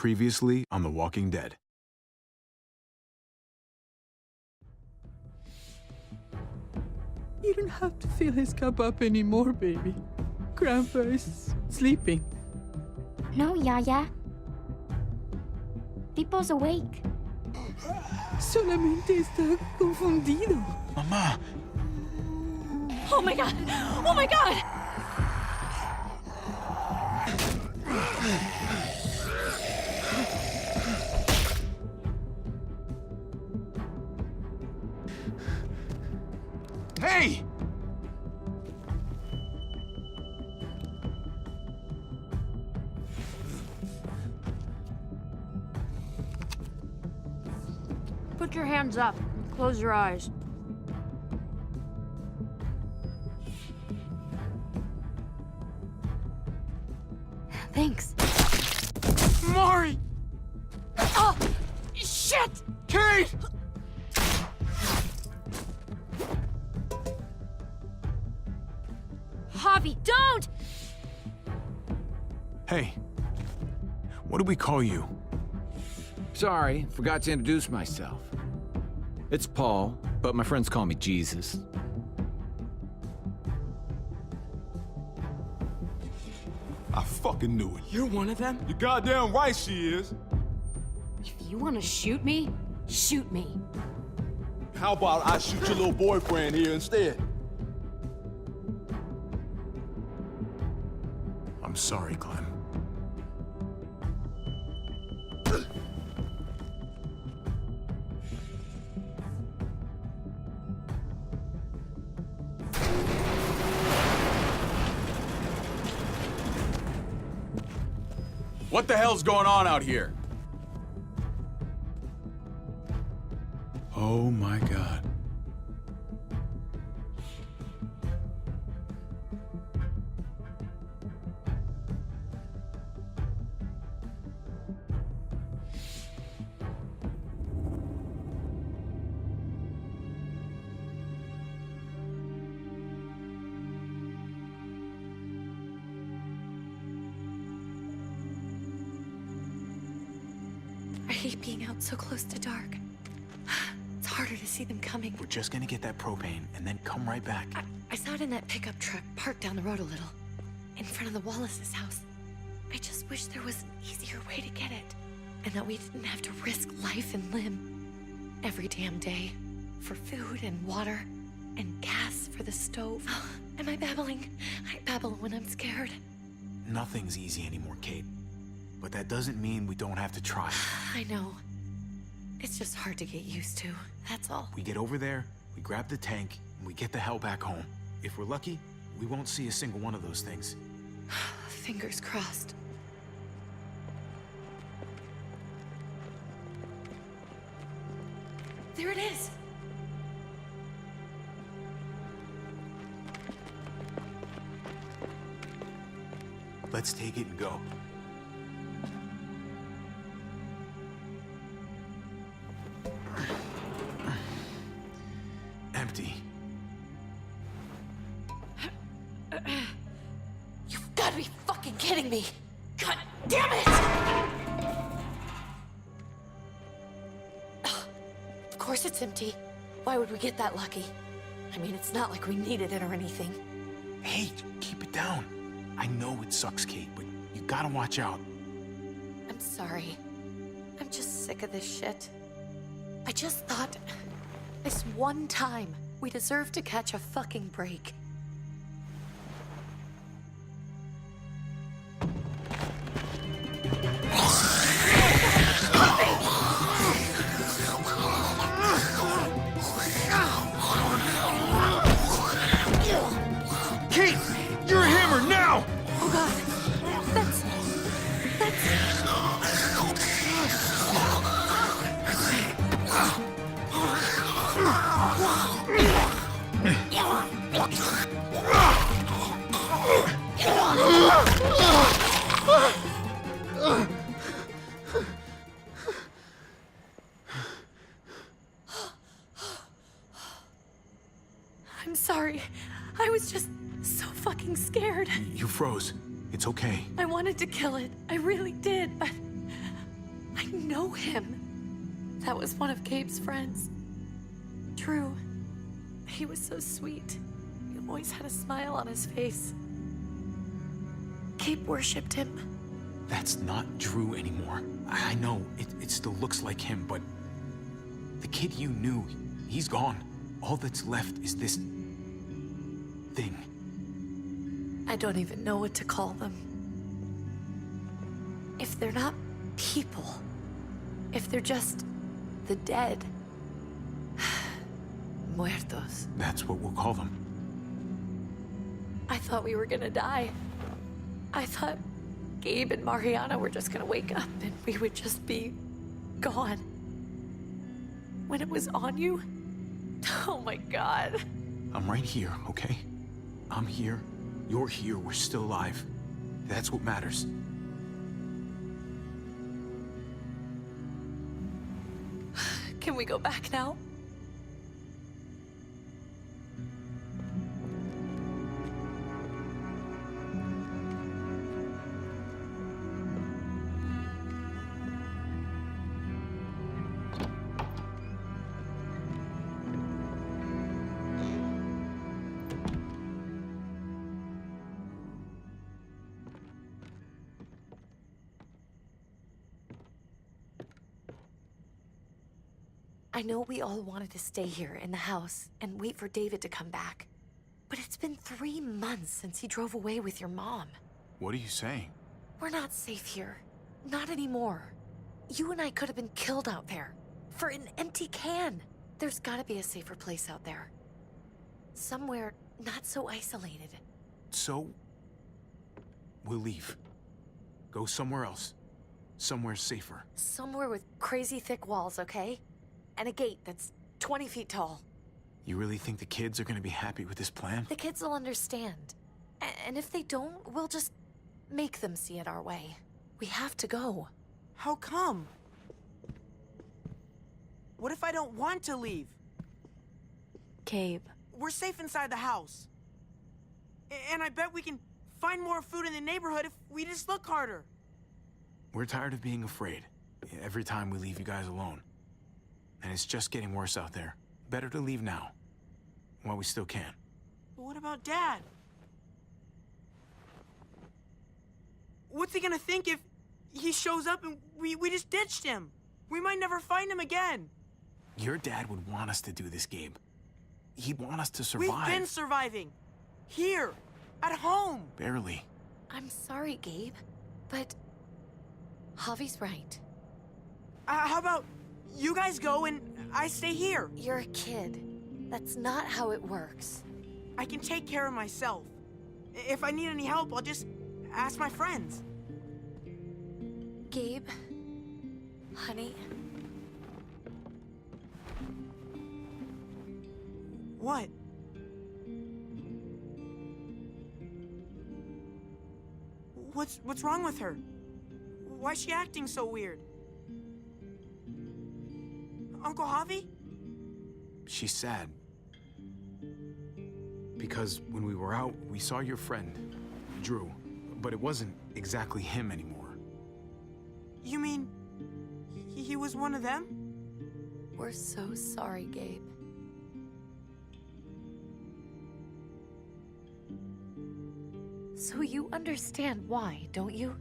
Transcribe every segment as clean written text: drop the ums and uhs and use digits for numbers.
Previously on The Walking Dead. You don't have to fill his cup up anymore, baby. Grandpa is sleeping. No, Yaya. Pipo's awake. Solamente está confundido. Mamá! Oh my god! Oh my god! Hey! Put your hands up. Close your eyes. Thanks. Mari! Oh! Shit! Kate! Javi, don't! Hey. What do we call you? Sorry, forgot to introduce myself. It's Paul, but my friends call me Jesus. I fucking knew it. You're one of them? You're goddamn right she is. If you want to shoot me, shoot me. How about I shoot your little boyfriend here instead? I'm sorry, Clem. What the hell's going on out here? Oh my God. I hate being out so close to dark. It's harder to see them coming. We're just gonna get that propane and then come right back. I saw it in that pickup truck parked down the road a little, in front of the Wallace's house. I just wish there was an easier way to get it, and that we didn't have to risk life and limb every damn day for food and water and gas for the stove. Am I babbling? I babble when I'm scared. Nothing's easy anymore, Kate. But that doesn't mean we don't have to try. I know. It's just hard to get used to, that's all. We get over there, we grab the tank, and we get the hell back home. If we're lucky, we won't see a single one of those things. Fingers crossed. There it is! Let's take it and go. Empty. You've got to be fucking kidding me! God damn it! Of course it's empty. Why would we get that lucky? I mean, it's not like we needed it or anything. Hey, keep it down. I know it sucks, Kate, but you gotta watch out. I'm sorry. I'm just sick of this shit. I just thought, this one time, we deserve to catch a fucking break. Kate! You're a hammer now! Oh god, that's... I'm sorry. I was just so fucking scared. You froze. It's okay. I wanted to kill it. I really did, but I know him. That was one of Gabe's friends. Drew. He was so sweet. He always had a smile on his face. Gabe worshipped him. That's not Drew anymore. I know, it still looks like him, but the kid you knew, he's gone. All that's left is this thing. I don't even know what to call them. If they're not people, if they're just the dead, muertos. That's what we'll call them. I thought we were gonna die. I thought Gabe and Mariana were just gonna wake up and we would just be gone. When it was on you, oh my God. I'm right here, okay? I'm here. You're here. We're still alive. That's what matters. Can we go back now? I know we all wanted to stay here in the house and wait for David to come back. But it's been 3 months since he drove away with your mom. What are you saying? We're not safe here. Not anymore. You and I could have been killed out there. For an empty can. There's gotta be a safer place out there. Somewhere not so isolated. So, we'll leave. Go somewhere else. Somewhere safer. Somewhere with crazy thick walls, okay? And a gate that's 20 feet tall. You really think the kids are gonna be happy with this plan? The kids will understand. And if they don't, we'll just make them see it our way. We have to go. How come? What if I don't want to leave? Gabe. We're safe inside the house. And I bet we can find more food in the neighborhood if we just look harder. We're tired of being afraid. Every time we leave you guys alone. And it's just getting worse out there. Better to leave now. While we still can. But what about Dad? What's he gonna think if he shows up and we just ditched him? We might never find him again. Your dad would want us to do this, Gabe. He'd want us to survive. We've been surviving. Here. At home. Barely. I'm sorry, Gabe. But Javi's right. How about you guys go and I stay here? You're a kid. That's not how it works. I can take care of myself. If I need any help, I'll just ask my friends. Gabe, honey. What? What's wrong with her? Why's she acting so weird? Uncle Javi? She's sad. Because when we were out, we saw your friend, Drew. But it wasn't exactly him anymore. You mean he was one of them? We're so sorry, Gabe. So you understand why, don't you?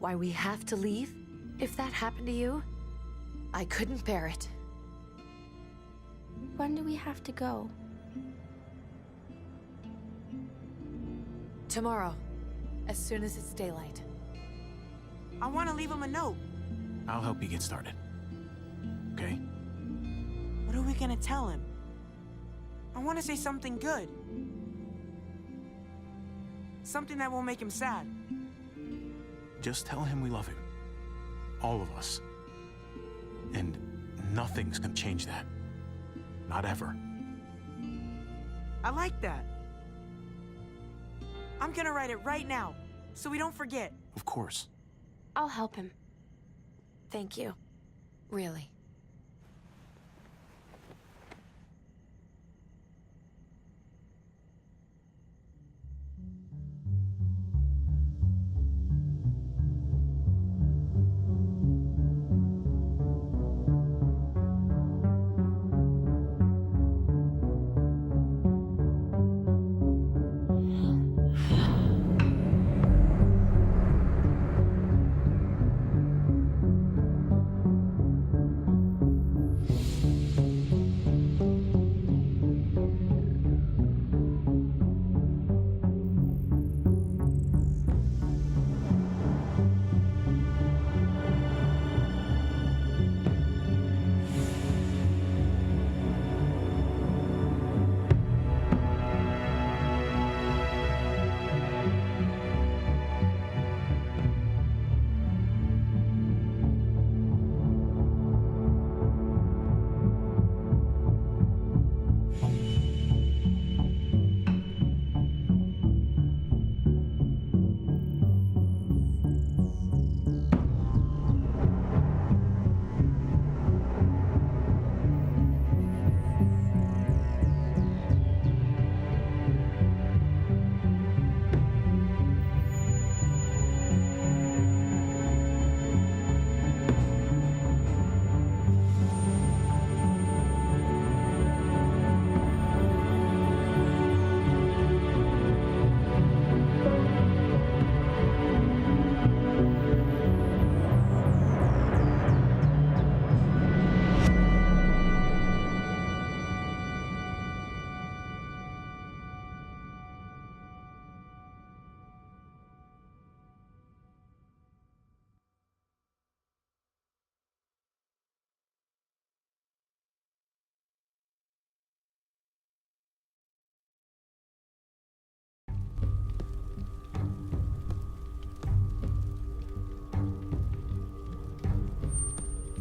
Why we have to leave? If that happened to you, I couldn't bear it. When do we have to go? Tomorrow, as soon as it's daylight. I want to leave him a note. I'll help you get started. Okay? What are we gonna tell him? I want to say something good. Something that won't make him sad. Just tell him we love him. All of us. And nothing's gonna change that. Not ever. I like that. I'm gonna write it right now, so we don't forget. Of course. I'll help him. Thank you. Really.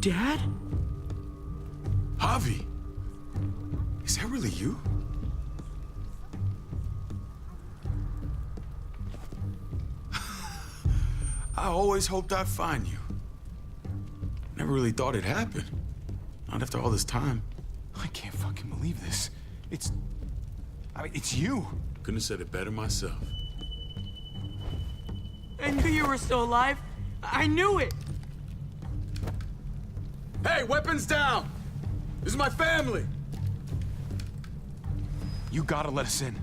Dad? Javi! Is that really you? I always hoped I'd find you. Never really thought it'd happen. Not after all this time. I can't fucking believe this. It's you. Couldn't have said it better myself. I knew you were still alive. I knew it. Hey, weapons down! This is my family! You gotta let us in.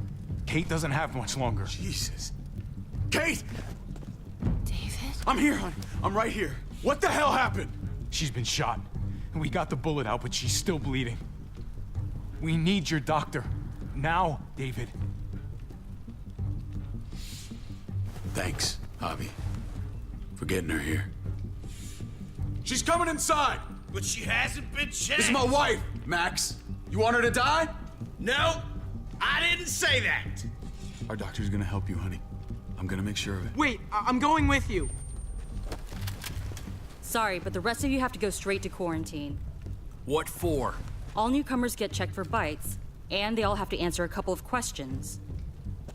Kate doesn't have much longer. Jesus. Kate! David? I'm here, hon. I'm right here. What the hell happened? She's been shot. We got the bullet out, but she's still bleeding. We need your doctor. Now, David. Thanks, Javi, for getting her here. She's coming inside! But she hasn't been checked. This is my wife, Max. You want her to die? No, I didn't say that. Our doctor's gonna help you, honey. I'm gonna make sure of it. Wait, I'm going with you. Sorry, but the rest of you have to go straight to quarantine. What for? All newcomers get checked for bites, and they all have to answer a couple of questions.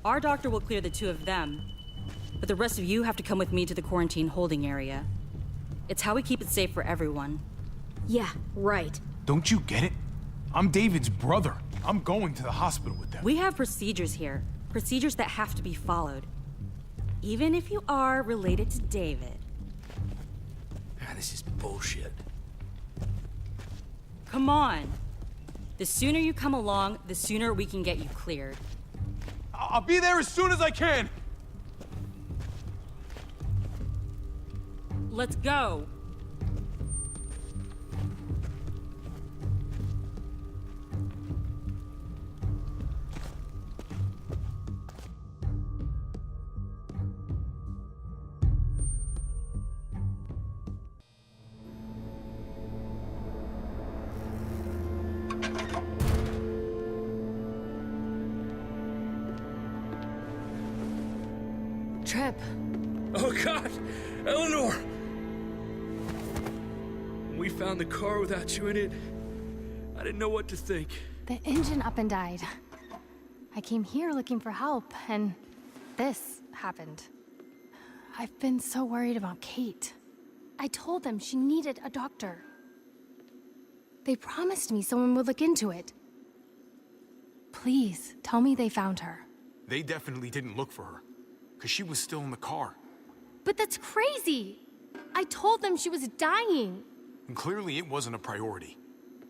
Our doctor will clear the two of them, but the rest of you have to come with me to the quarantine holding area. It's how we keep it safe for everyone. Yeah, right. Don't you get it? I'm David's brother. I'm going to the hospital with them. We have procedures here, procedures that have to be followed. Even if you are related to David. This is bullshit. Come on. The sooner you come along, the sooner we can get you cleared. I'll be there as soon as I can. Let's go. Trip. Oh, God! Eleanor! When we found the car without you in it, I didn't know what to think. The engine up and died. I came here looking for help, and this happened. I've been so worried about Kate. I told them she needed a doctor. They promised me someone would look into it. Please, tell me they found her. They definitely didn't look for her, because she was still in the car. But that's crazy! I told them she was dying. And clearly it wasn't a priority.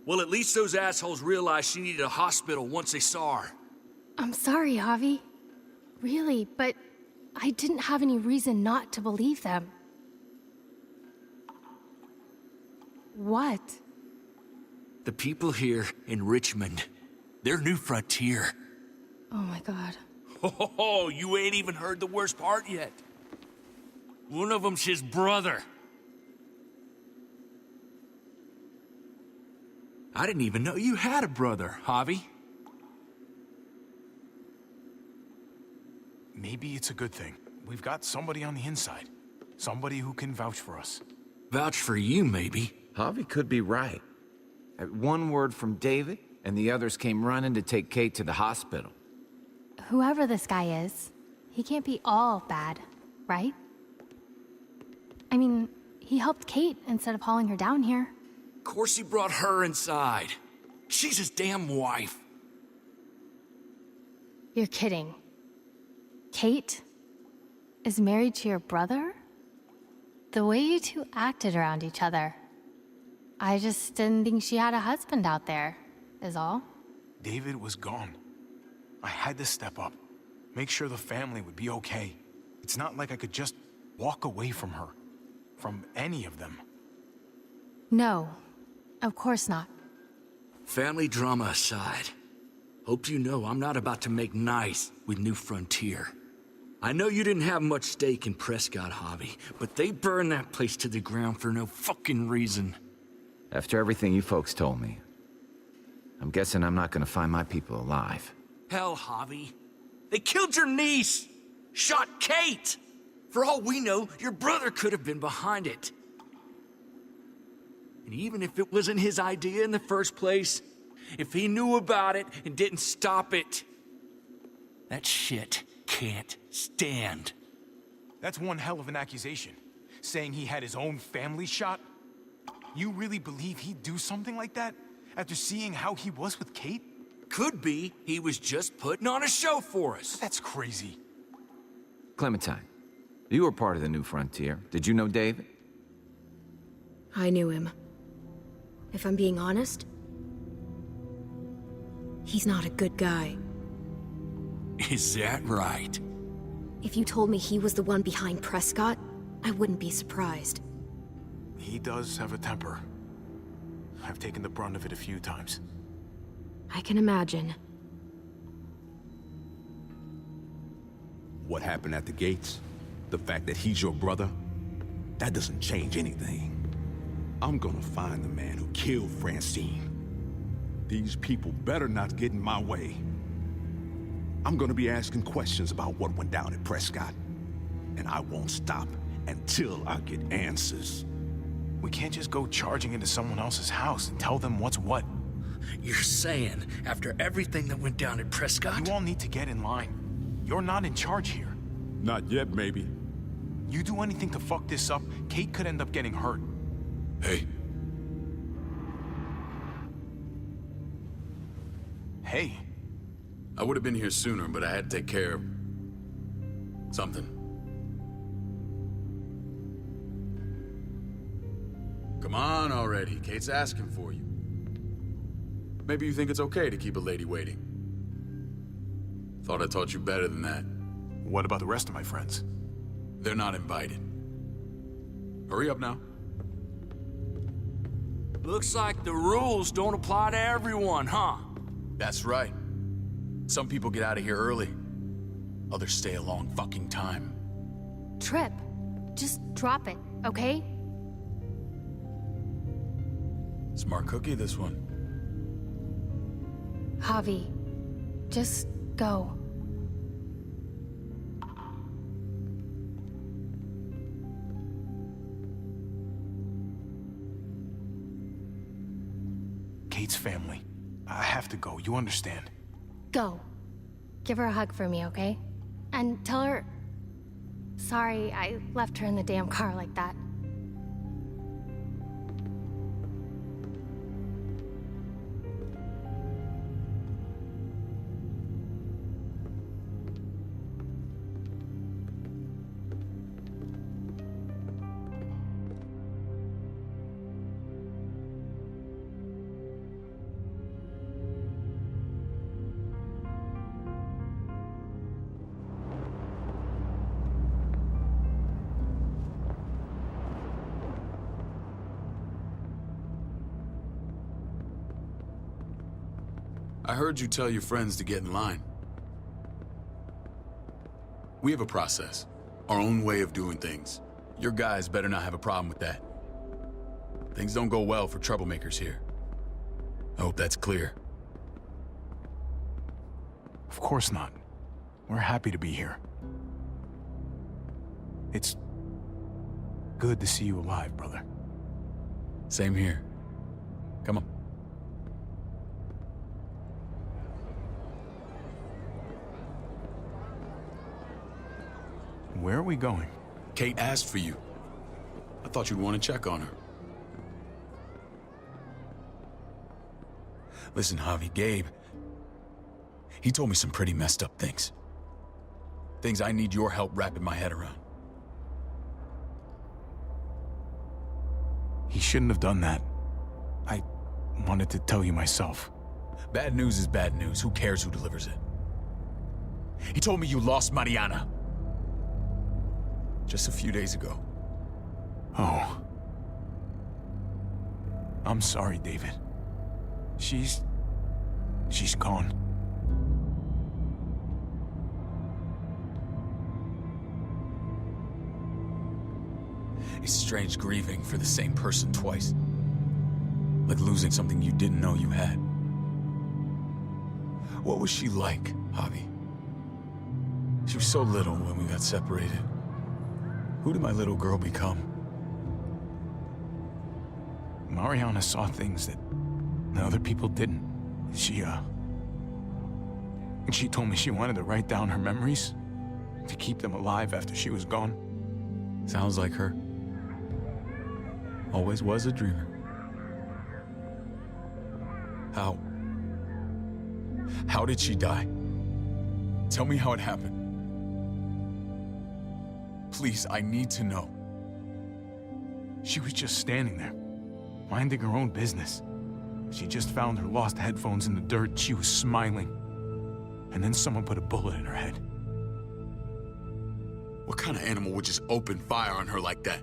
Well, at least those assholes realized she needed a hospital once they saw her. I'm sorry, Javi. Really, but I didn't have any reason not to believe them. What? The people here in Richmond, their new frontier. Oh my god. Oh, you ain't even heard the worst part yet. One of them's his brother. I didn't even know you had a brother, Javi. Maybe it's a good thing. We've got somebody on the inside. Somebody who can vouch for us. Vouch for you, maybe. Javi could be right. At one word from David, and the others came running to take Kate to the hospital. Whoever this guy is, he can't be all bad, right? I mean, he helped Kate instead of hauling her down here. Of course he brought her inside. She's his damn wife. You're kidding. Kate is married to your brother? The way you two acted around each other. I just didn't think she had a husband out there, is all. David was gone. I had to step up. Make sure the family would be okay. It's not like I could just walk away from her. From any of them. No, of course not. Family drama aside, hope you know I'm not about to make nice with New Frontier. I know you didn't have much stake in Prescott, Javi, but they burned that place to the ground for no fucking reason. After everything you folks told me, I'm guessing I'm not gonna find my people alive. Hell, Javi. They killed your niece! Shot Kate! For all we know, your brother could have been behind it. And even if it wasn't his idea in the first place, if he knew about it and didn't stop it, that shit can't stand. That's one hell of an accusation. Saying he had his own family shot? You really believe he'd do something like that? After seeing how he was with Kate? Could be he was just putting on a show for us. That's crazy. Clementine, you were part of the New Frontier. Did you know David? I knew him. If I'm being honest, he's not a good guy. Is that right? If you told me he was the one behind Prescott, I wouldn't be surprised. He does have a temper. I've taken the brunt of it a few times. I can imagine. What happened at the gates? The fact that he's your brother? That doesn't change anything. I'm gonna find the man who killed Francine. These people better not get in my way. I'm gonna be asking questions about what went down at Prescott. And I won't stop until I get answers. We can't just go charging into someone else's house and tell them what's what. You're saying, after everything that went down at Prescott? You all need to get in line. You're not in charge here. Not yet, maybe. You do anything to fuck this up, Kate could end up getting hurt. Hey. Hey. I would have been here sooner, but I had to take care of something. Come on already. Kate's asking for you. Maybe you think it's okay to keep a lady waiting. Thought I taught you better than that. What about the rest of my friends? They're not invited. Hurry up now. Looks like the rules don't apply to everyone, huh? That's right. Some people get out of here early. Others stay a long fucking time. Trip, just drop it, okay? Smart cookie, this one. Javi, just go. Kate's family. I have to go, you understand? Go. Give her a hug for me, okay? And tell her... Sorry, I left her in the damn car like that. I heard you tell your friends to get in line. We have a process, our own way of doing things. Your guys better not have a problem with that. Things don't go well for troublemakers here. I hope that's clear. Of course not. We're happy to be here. It's good to see you alive, brother. Same here. Come on. Where are we going? Kate asked for you. I thought you'd want to check on her. Listen, Javi, Gabe, he told me some pretty messed up things. Things I need your help wrapping my head around. He shouldn't have done that. I wanted to tell you myself. Bad news is bad news. Who cares who delivers it? He told me you lost Mariana. Just a few days ago. Oh. I'm sorry, David. She's gone. It's strange grieving for the same person twice. Like losing something you didn't know you had. What was she like, Javi? She was so little when we got separated. Who did my little girl become? Mariana saw things that the other people didn't. She told me she wanted to write down her memories to keep them alive after she was gone. Sounds like her. Always was a dreamer. How did she die? Tell me how it happened. Please, I need to know. She was just standing there, minding her own business. She just found her lost headphones in the dirt. She was smiling. And then someone put a bullet in her head. What kind of animal would just open fire on her like that?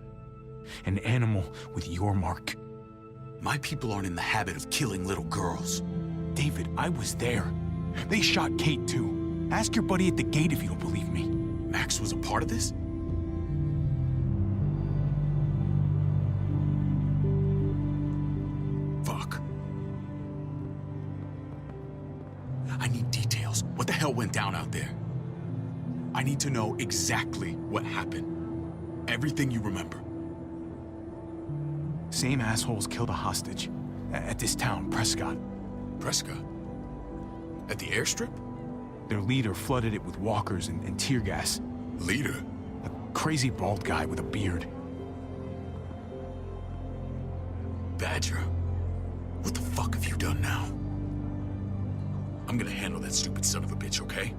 An animal with your mark. My people aren't in the habit of killing little girls. David, I was there. They shot Kate too. Ask your buddy at the gate if you don't believe me. Max was a part of this? Fuck. I need details. What the hell went down out there? I need to know exactly what happened. Everything you remember. Same assholes killed a hostage at this town, Prescott. Prescott? At the airstrip? Their leader flooded it with walkers and tear gas. Leader? A crazy bald guy with a beard. Badger, what the fuck have you done now? I'm gonna handle that stupid son of a bitch, okay?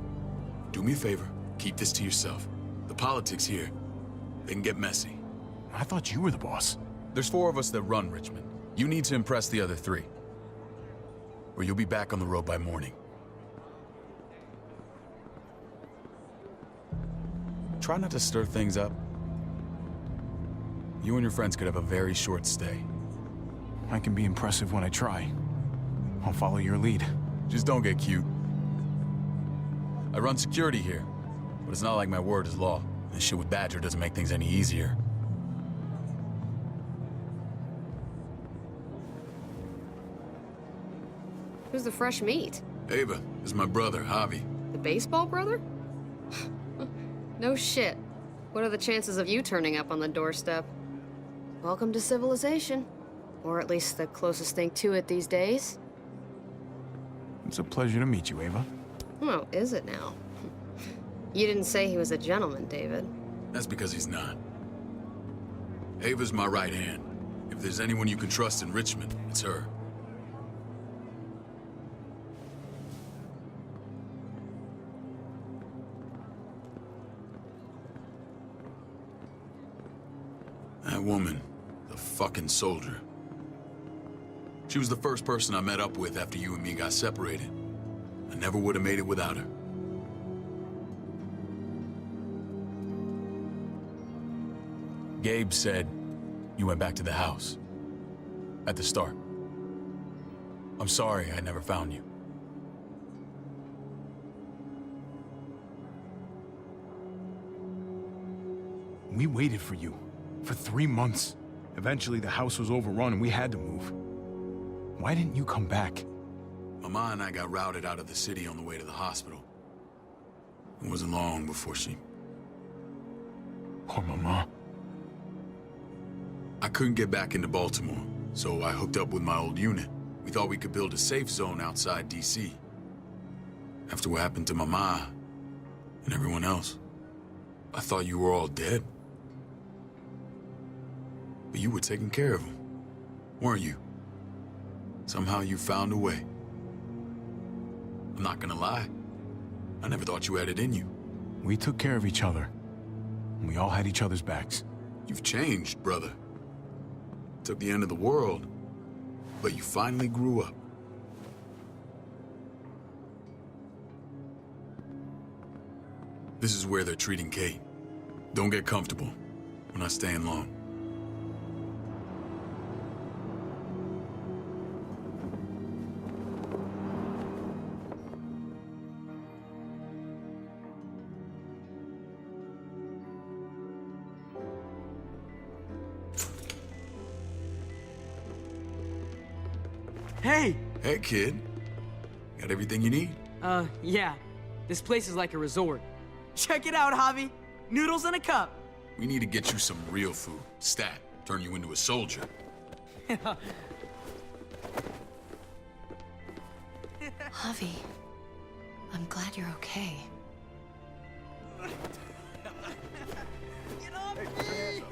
Do me a favor, keep this to yourself. The politics here, they can get messy. I thought you were the boss. There's 4 of us that run Richmond. You need to impress the other 3. Or you'll be back on the road by morning. Try not to stir things up. You and your friends could have a very short stay. I can be impressive when I try. I'll follow your lead. Just don't get cute. I run security here, but it's not like my word is law. This shit with Badger doesn't make things any easier. Who's the fresh meat? Ava, this is my brother, Javi. The baseball brother? No shit. What are the chances of you turning up on the doorstep? Welcome to civilization. Or at least the closest thing to it these days. It's a pleasure to meet you, Ava. Oh, is it now? You didn't say he was a gentleman, David. That's because he's not. Ava's my right hand. If there's anyone you can trust in Richmond, it's her. That woman, the fucking soldier. She was the first person I met up with after you and me got separated. I never would have made it without her. Gabe said you went back to the house. At the start. I'm sorry I never found you. We waited for you. For 3 months. Eventually the house was overrun and we had to move. Why didn't you come back? Mama and I got routed out of the city on the way to the hospital. It wasn't long before she... Poor Mama. I couldn't get back into Baltimore, so I hooked up with my old unit. We thought we could build a safe zone outside D.C. After what happened to Mama and everyone else, I thought you were all dead. But you were taking care of them, weren't you? Somehow you found a way. I'm not gonna lie. I never thought you had it in you. We took care of each other. We all had each other's backs. You've changed, brother. Took the end of the world, but you finally grew up. This is where they're treating Kate. Don't get comfortable. We're not staying long. Hey! Hey, kid. Got everything you need? Yeah. This place is like a resort. Check it out, Javi. Noodles in a cup. We need to get you some real food. Stat. Turn you into a soldier. Javi, I'm glad you're okay. Get off me!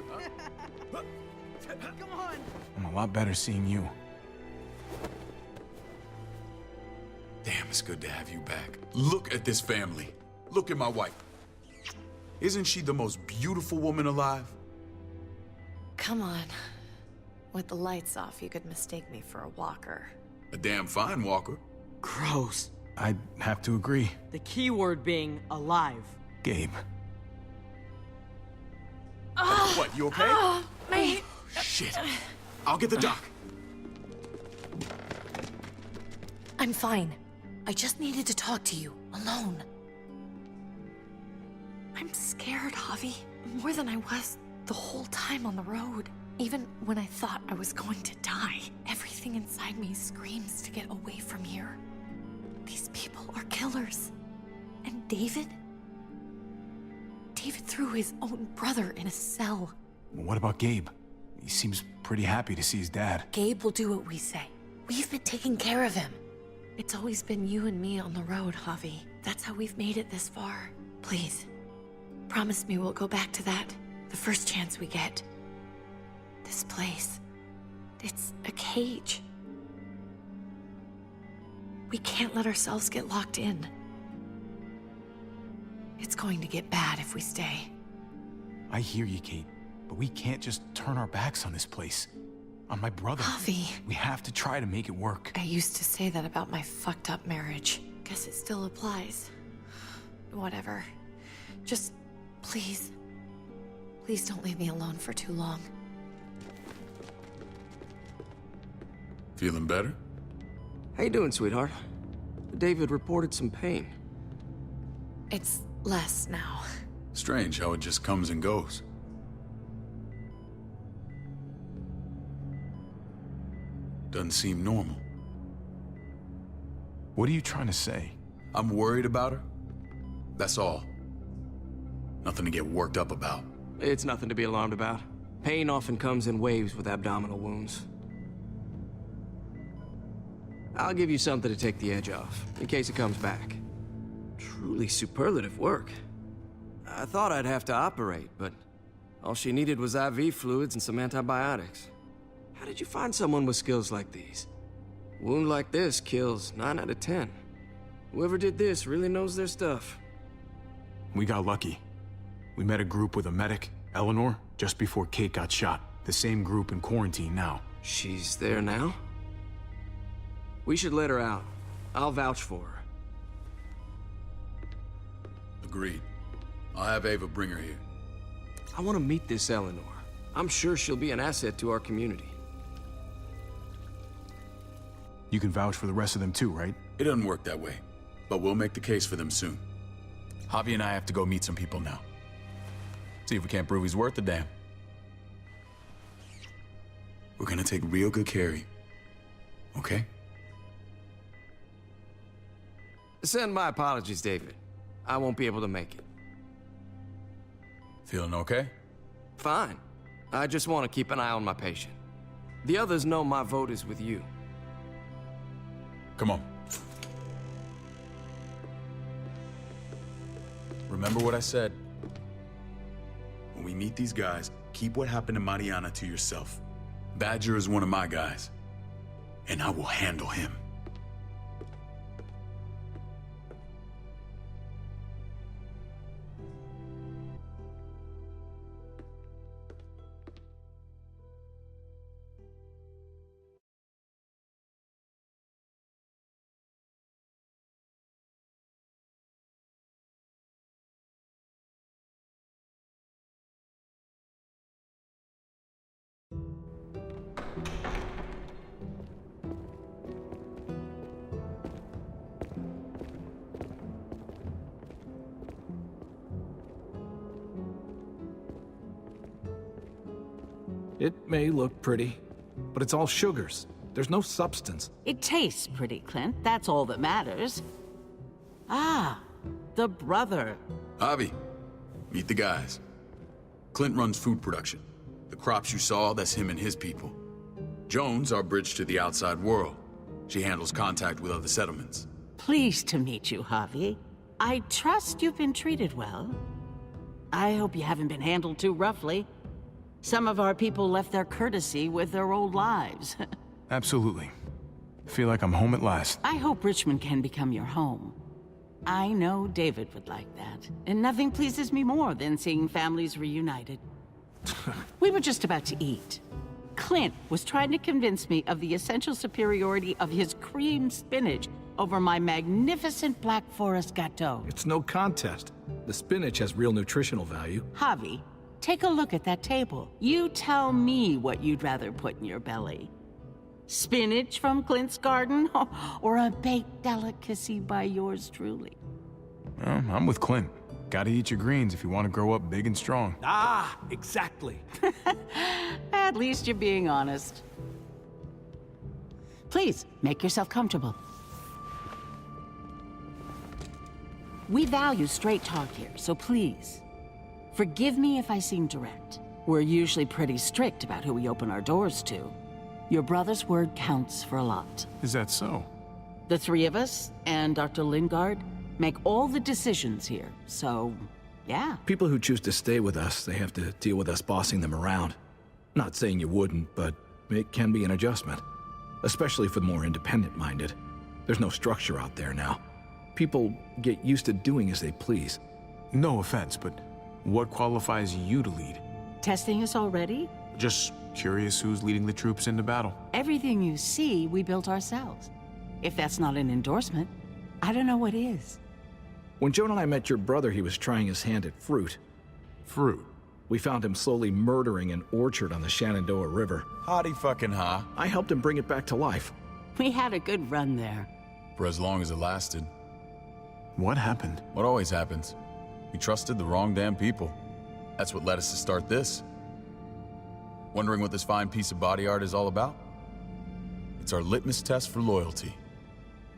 Come on! I'm a lot better seeing you. Damn, it's good to have you back. Look at this family. Look at my wife. Isn't she the most beautiful woman alive? Come on. With the lights off, you could mistake me for a walker. A damn fine walker. Gross. I'd have to agree. The key word being alive. Gabe. What, you okay? My... Shit. I'll get the doc. I'm fine. I just needed to talk to you, alone. I'm scared, Javi. More than I was the whole time on the road. Even when I thought I was going to die, everything inside me screams to get away from here. These people are killers. And David? David threw his own brother in a cell. What about Gabe? He seems pretty happy to see his dad. Gabe will do what we say. We've been taking care of him. It's always been you and me on the road, Javi. That's how we've made it this far. Please, promise me we'll go back to that the first chance we get. This place, it's a cage. We can't let ourselves get locked in. It's going to get bad if we stay. I hear you, Kate, but we can't just turn our backs on this place. On my brother. Javi. We have to try to make it work. I used to say that about my fucked up marriage. Guess it still applies. Whatever. Just, please. Please don't leave me alone for too long. Feeling better? How you doing, sweetheart? David reported some pain. It's less now. Strange how it just comes and goes. Doesn't seem normal. What are you trying to say? I'm worried about her. That's all. Nothing to get worked up about. It's nothing to be alarmed about. Pain often comes in waves with abdominal wounds. I'll give you something to take the edge off, in case it comes back. Truly superlative work. I thought I'd have to operate, but all she needed was IV fluids and some antibiotics. How did you find someone with skills like these? A wound like this kills 9 out of 10. Whoever did this really knows their stuff. We got lucky. We met a group with a medic, Eleanor, just before Kate got shot. The same group in quarantine now. She's there now? We should let her out. I'll vouch for her. Agreed. I'll have Ava bring her here. I want to meet this Eleanor. I'm sure she'll be an asset to our community. You can vouch for the rest of them too, right? It doesn't work that way, but we'll make the case for them soon. Javi and I have to go meet some people now. See if we can't prove he's worth the damn. We're gonna take real good care of you. Okay? Send my apologies, David. I won't be able to make it. Feeling okay? Fine. I just want to keep an eye on my patient. The others know my vote is with you. Come on. Remember what I said. When we meet these guys, keep what happened to Mariana to yourself. Badger is one of my guys, and I will handle him. It may look pretty, but it's all sugars. There's no substance. It tastes pretty, Clint. That's all that matters. Ah, the brother. Javi, meet the guys. Clint runs food production. The crops you saw, that's him and his people. Joan's our bridge to the outside world. She handles contact with other settlements. Pleased to meet you, Javi. I trust you've been treated well. I hope you haven't been handled too roughly. Some of our people left their courtesy with their old lives. Absolutely. Feel like I'm home at last. I hope Richmond can become your home. I know David would like that, and nothing pleases me more than seeing families reunited. We were just about to eat. Clint was trying to convince me of the essential superiority of his cream spinach over my magnificent Black Forest gâteau. It's no contest. The spinach has real nutritional value. Javi, take a look at that table. You tell me what you'd rather put in your belly. Spinach from Clint's garden, or a baked delicacy by yours truly? Well, I'm with Clint. Gotta eat your greens if you want to grow up big and strong. Ah, exactly. At least you're being honest. Please, make yourself comfortable. We value straight talk here, so please, forgive me if I seem direct. We're usually pretty strict about who we open our doors to. Your brother's word counts for a lot. Is that so? The three of us, and Dr. Lingard, make all the decisions here, so, yeah. People who choose to stay with us, they have to deal with us bossing them around. Not saying you wouldn't, but it can be an adjustment. Especially for the more independent-minded. There's no structure out there now. People get used to doing as they please. No offense, but what qualifies you to lead? Testing us already? Just curious who's leading the troops into battle. Everything you see, we built ourselves. If that's not an endorsement, I don't know what is. When Joan and I met your brother, he was trying his hand at fruit. Fruit? We found him slowly murdering an orchard on the Shenandoah River. Howdy fucking ha. I helped him bring it back to life. We had a good run there. For as long as it lasted. What happened? What always happens. We trusted the wrong damn people. That's what led us to start this. Wondering what this fine piece of body art is all about? It's our litmus test for loyalty.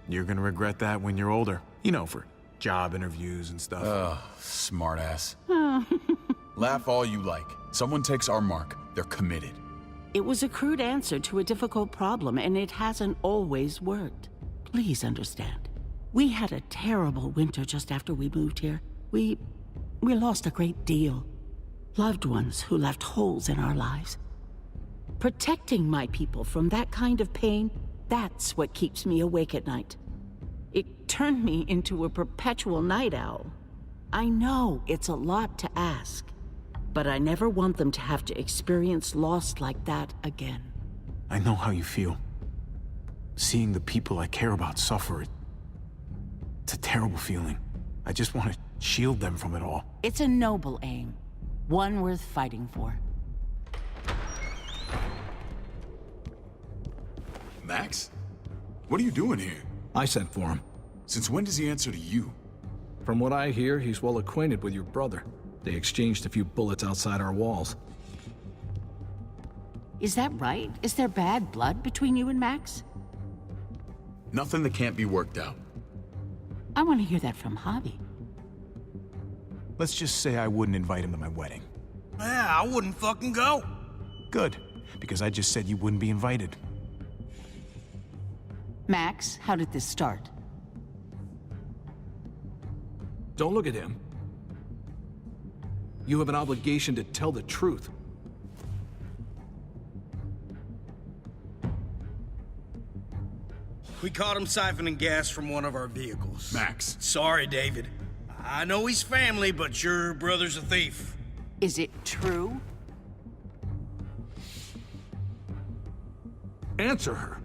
You're gonna regret that when you're older. You know, for job interviews and stuff. Ugh, smartass. Laugh all you like. Someone takes our mark, they're committed. It was a crude answer to a difficult problem, and it hasn't always worked. Please understand. We had a terrible winter just after we moved here. We lost a great deal. Loved ones who left holes in our lives. Protecting my people from that kind of pain, that's what keeps me awake at night. It turned me into a perpetual night owl. I know it's a lot to ask, but I never want them to have to experience loss like that again. I know how you feel. Seeing the people I care about suffer, it's a terrible feeling. I just want to shield them from it all. It's a noble aim, one worth fighting for. Max? What are you doing here? I sent for him. Since when does he answer to you? From what I hear, he's well acquainted with your brother. They exchanged a few bullets outside our walls. Is that right? Is there bad blood between you and Max? Nothing that can't be worked out. I want to hear that from Javi. Let's just say I wouldn't invite him to my wedding. Yeah, I wouldn't fucking go. Good, because I just said you wouldn't be invited. Max, how did this start? Don't look at him. You have an obligation to tell the truth. We caught him siphoning gas from one of our vehicles. Max. Sorry, David. I know he's family, but your brother's a thief. Is it true? Answer her.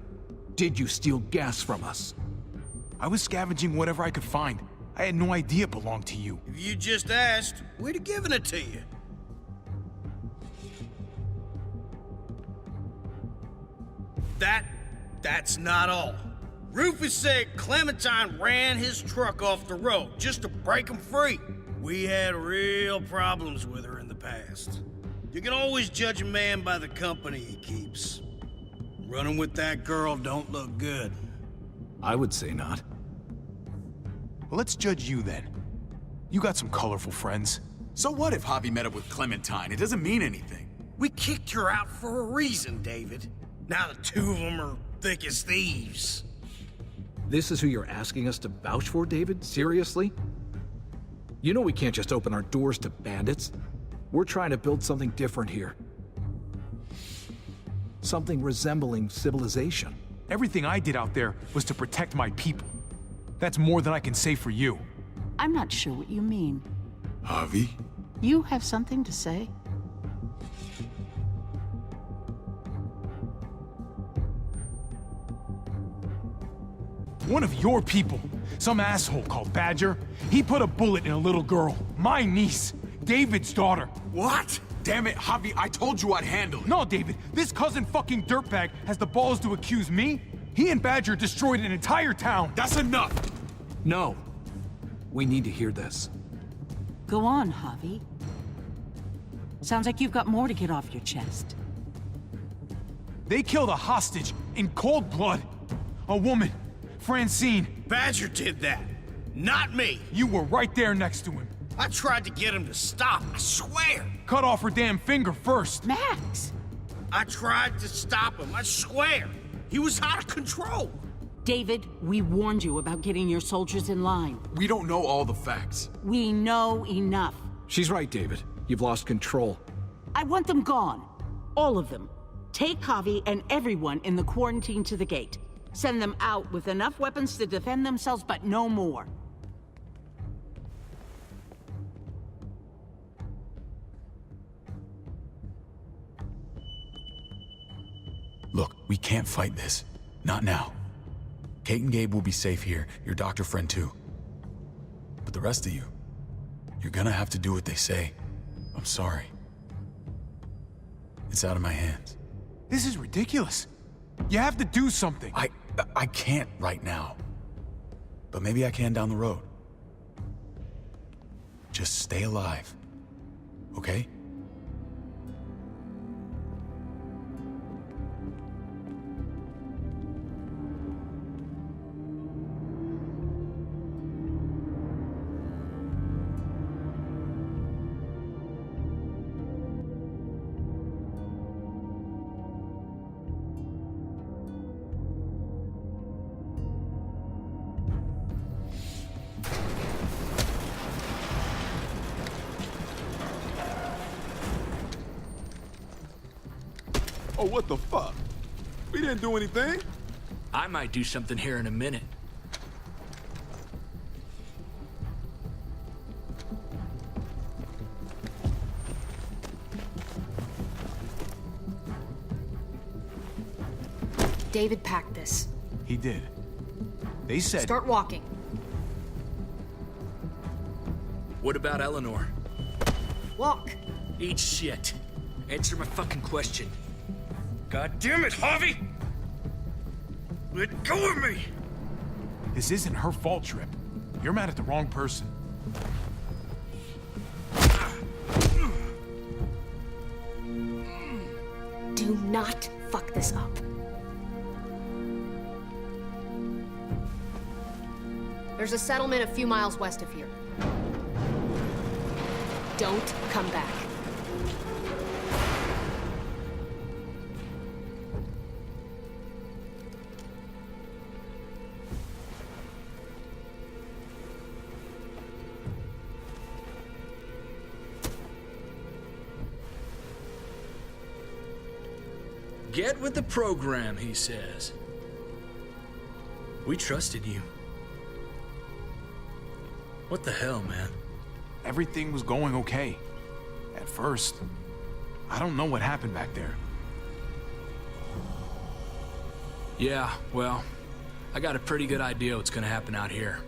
Did you steal gas from us? I was scavenging whatever I could find. I had no idea it belonged to you. If you just asked, we'd have given it to you. That's not all. Rufus said Clementine ran his truck off the road just to break him free. We had real problems with her in the past. You can always judge a man by the company he keeps. Running with that girl don't look good. I would say not. Well, let's judge you then. You got some colorful friends. So what if Javi met up with Clementine? It doesn't mean anything. We kicked her out for a reason, David. Now the two of them are thick as thieves. This is who you're asking us to vouch for, David? Seriously? You know we can't just open our doors to bandits. We're trying to build something different here. Something resembling civilization. Everything I did out there was to protect my people. That's more than I can say for you. I'm not sure what you mean. Javi? You have something to say? One of your people, some asshole called Badger, he put a bullet in a little girl, my niece, David's daughter. What? Damn it, Javi, I told you I'd handle it. No, David, this cousin fucking dirtbag has the balls to accuse me? He and Badger destroyed an entire town. That's enough! No. We need to hear this. Go on, Javi. Sounds like you've got more to get off your chest. They killed a hostage in cold blood. A woman, Francine. Badger did that, not me. You were right there next to him. I tried to get him to stop, I swear. Cut off her damn finger first. Max! I tried to stop him, I swear. He was out of control. David, we warned you about getting your soldiers in line. We don't know all the facts. We know enough. She's right, David. You've lost control. I want them gone. All of them. Take Javi and everyone in the quarantine to the gate. Send them out with enough weapons to defend themselves, but no more. Look, we can't fight this. Not now. Kate and Gabe will be safe here, your doctor friend too. But the rest of you, you're gonna have to do what they say. I'm sorry. It's out of my hands. This is ridiculous. You have to do something. I can't right now. But maybe I can down the road. Just stay alive. Okay? Oh, what the fuck? We didn't do anything. I might do something here in a minute. David packed this. He did. They said... Start walking. What about Eleanor? Walk. Eat shit. Answer my fucking question. God damn it, Javi! Let go of me! This isn't her fault, Trip. You're mad at the wrong person. Do not fuck this up. There's a settlement a few miles west of here. Don't come back. Get with the program, he says. We trusted you. What the hell, man? Everything was going okay. At first. I don't know what happened back there. Yeah, well, I got a pretty good idea what's gonna happen out here.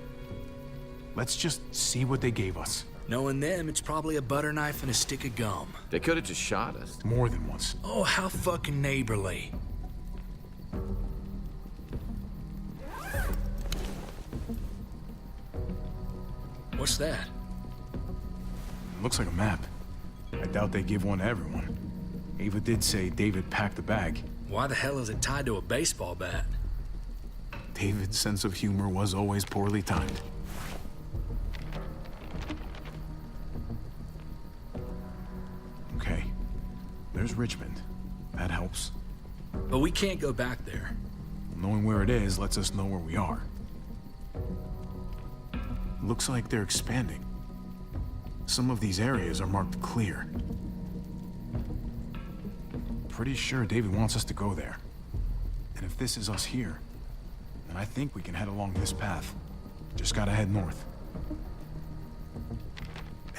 Let's just see what they gave us. Knowing them, it's probably a butter knife and a stick of gum. They could have just shot us. More than once. Oh, how fucking neighborly. What's that? Looks like a map. I doubt they give one to everyone. Ava did say David packed the bag. Why the hell is it tied to a baseball bat? David's sense of humor was always poorly timed. Okay. There's Richmond. That helps. But we can't go back there. Knowing where it is lets us know where we are. Looks like they're expanding. Some of these areas are marked clear. Pretty sure David wants us to go there. And if this is us here, then I think we can head along this path. Just gotta head north.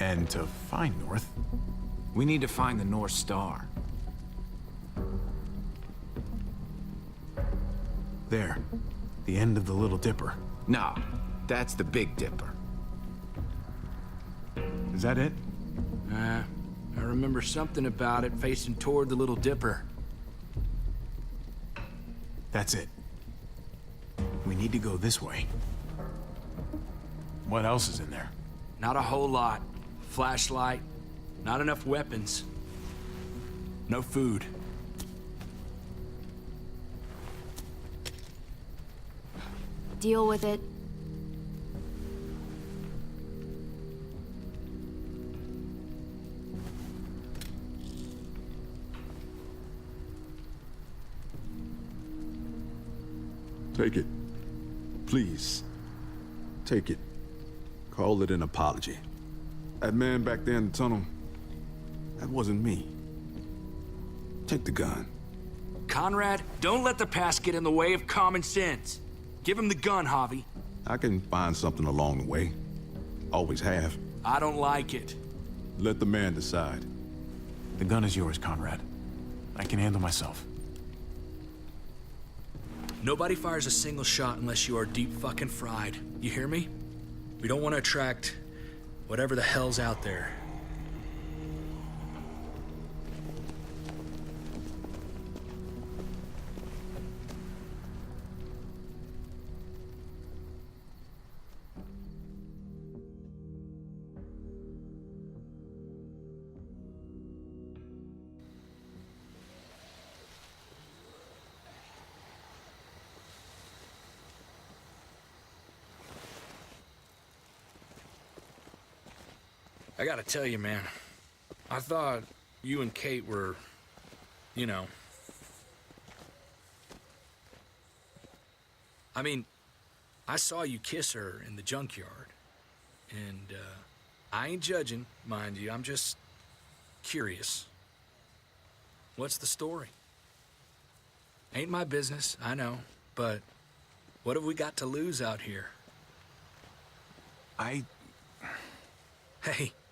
And to find north... We need to find the North Star. There. The end of the Little Dipper. No, that's the Big Dipper. Is that it? I remember something about it facing toward the Little Dipper. That's it. We need to go this way. What else is in there? Not a whole lot. Flashlight, not enough weapons. No food. Deal with it. Take it. Please. Take it. Call it an apology. That man back there in the tunnel, that wasn't me. Take the gun. Conrad, don't let the past get in the way of common sense. Give him the gun, Javi. I can find something along the way. Always have. I don't like it. Let the man decide. The gun is yours, Conrad. I can handle myself. Nobody fires a single shot unless you are deep fucking fried. You hear me? We don't want to attract whatever the hell's out there. I gotta tell you, man, I thought you and Kate were, you know... I mean, I saw you kiss her in the junkyard. And, I ain't judging, mind you, I'm just curious. What's the story? Ain't my business, I know, but what have we got to lose out here? Hey,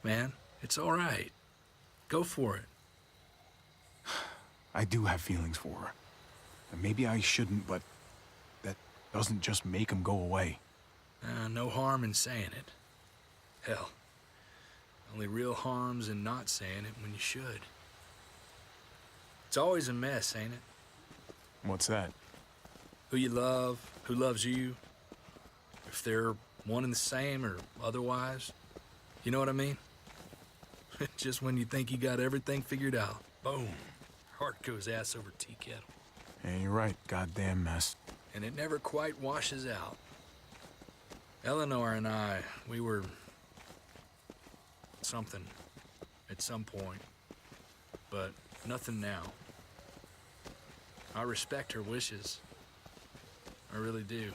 man, it's all right. Go for it. I do have feelings for her. And maybe I shouldn't, but that doesn't just make them go away. No harm in saying it. Hell, only real harm's in not saying it when you should. It's always a mess, ain't it? What's that? Who you love, who loves you, if they're one and the same or otherwise. You know what I mean? Just when you think you got everything figured out, boom, heart goes ass over tea kettle. Yeah, you're right, goddamn mess. And it never quite washes out. Eleanor and I, we were... something at some point, but nothing now. I respect her wishes. I really do.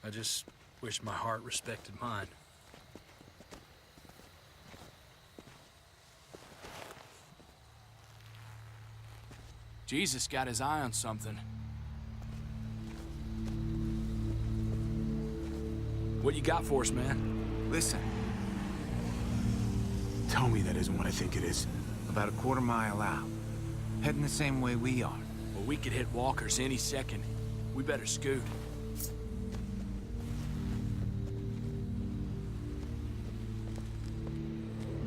I just wish my heart respected mine. Jesus got his eye on something. What you got for us, man? Listen. Tell me that isn't what I think it is. About a quarter-mile out. Heading the same way we are. Well, we could hit walkers any second. We better scoot.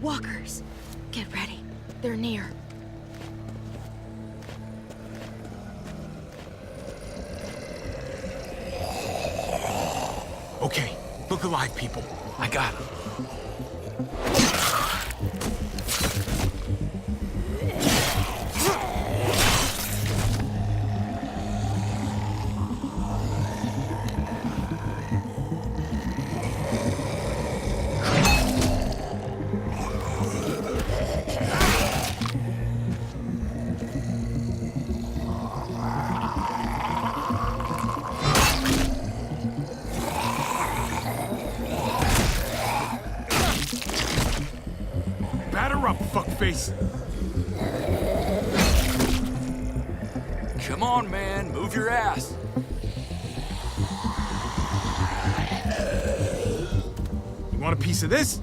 Walkers! Get ready. They're near. Okay, look alive, people. I got him. face. Come on, man. Move your ass. You want a piece of this?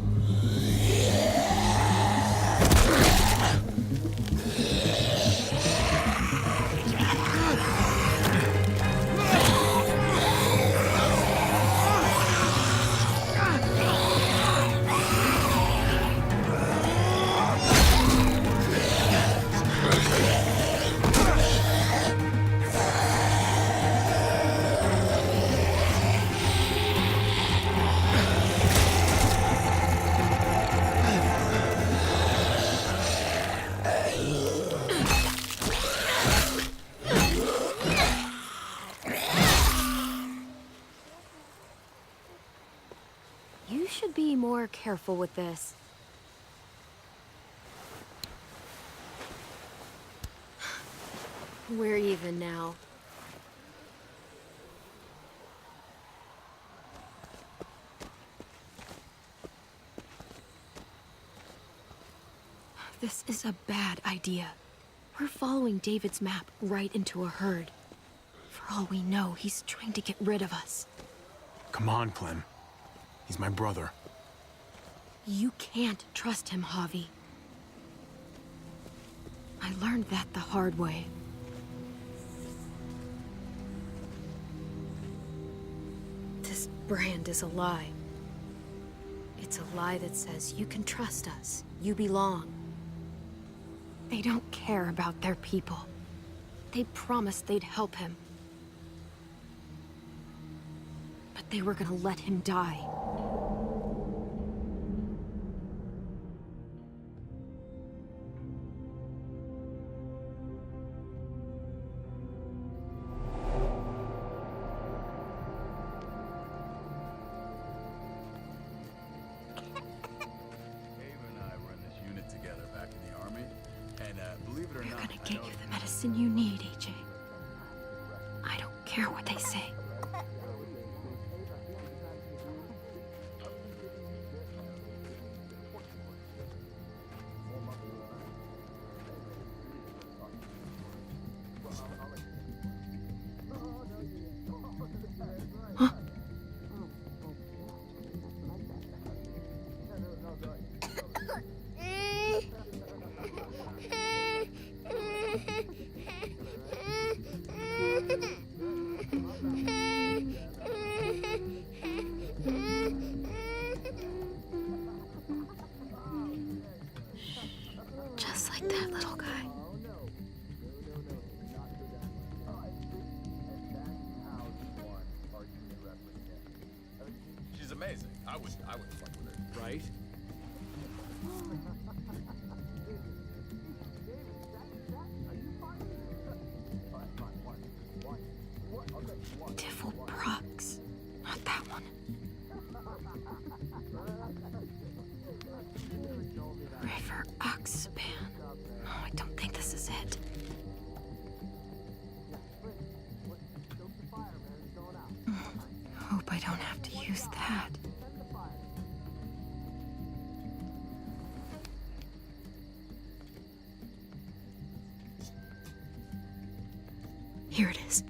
You should be more careful with this. We're even now. This is a bad idea. We're following David's map right into a herd. For all we know, he's trying to get rid of us. Come on, Clem. He's my brother. You can't trust him, Javi. I learned that the hard way. This brand is a lie. It's a lie that says you can trust us, you belong. They don't care about their people. They promised they'd help him. But they were gonna let him die. They're gonna get you the medicine you need, AJ. I don't care what they say. Just like that little guy. She's amazing. I would fuck with her. Right? Devil Prox. Not that one. River Oxpan. Oh, I don't think this is it. Hope I don't have to use that. Here it is.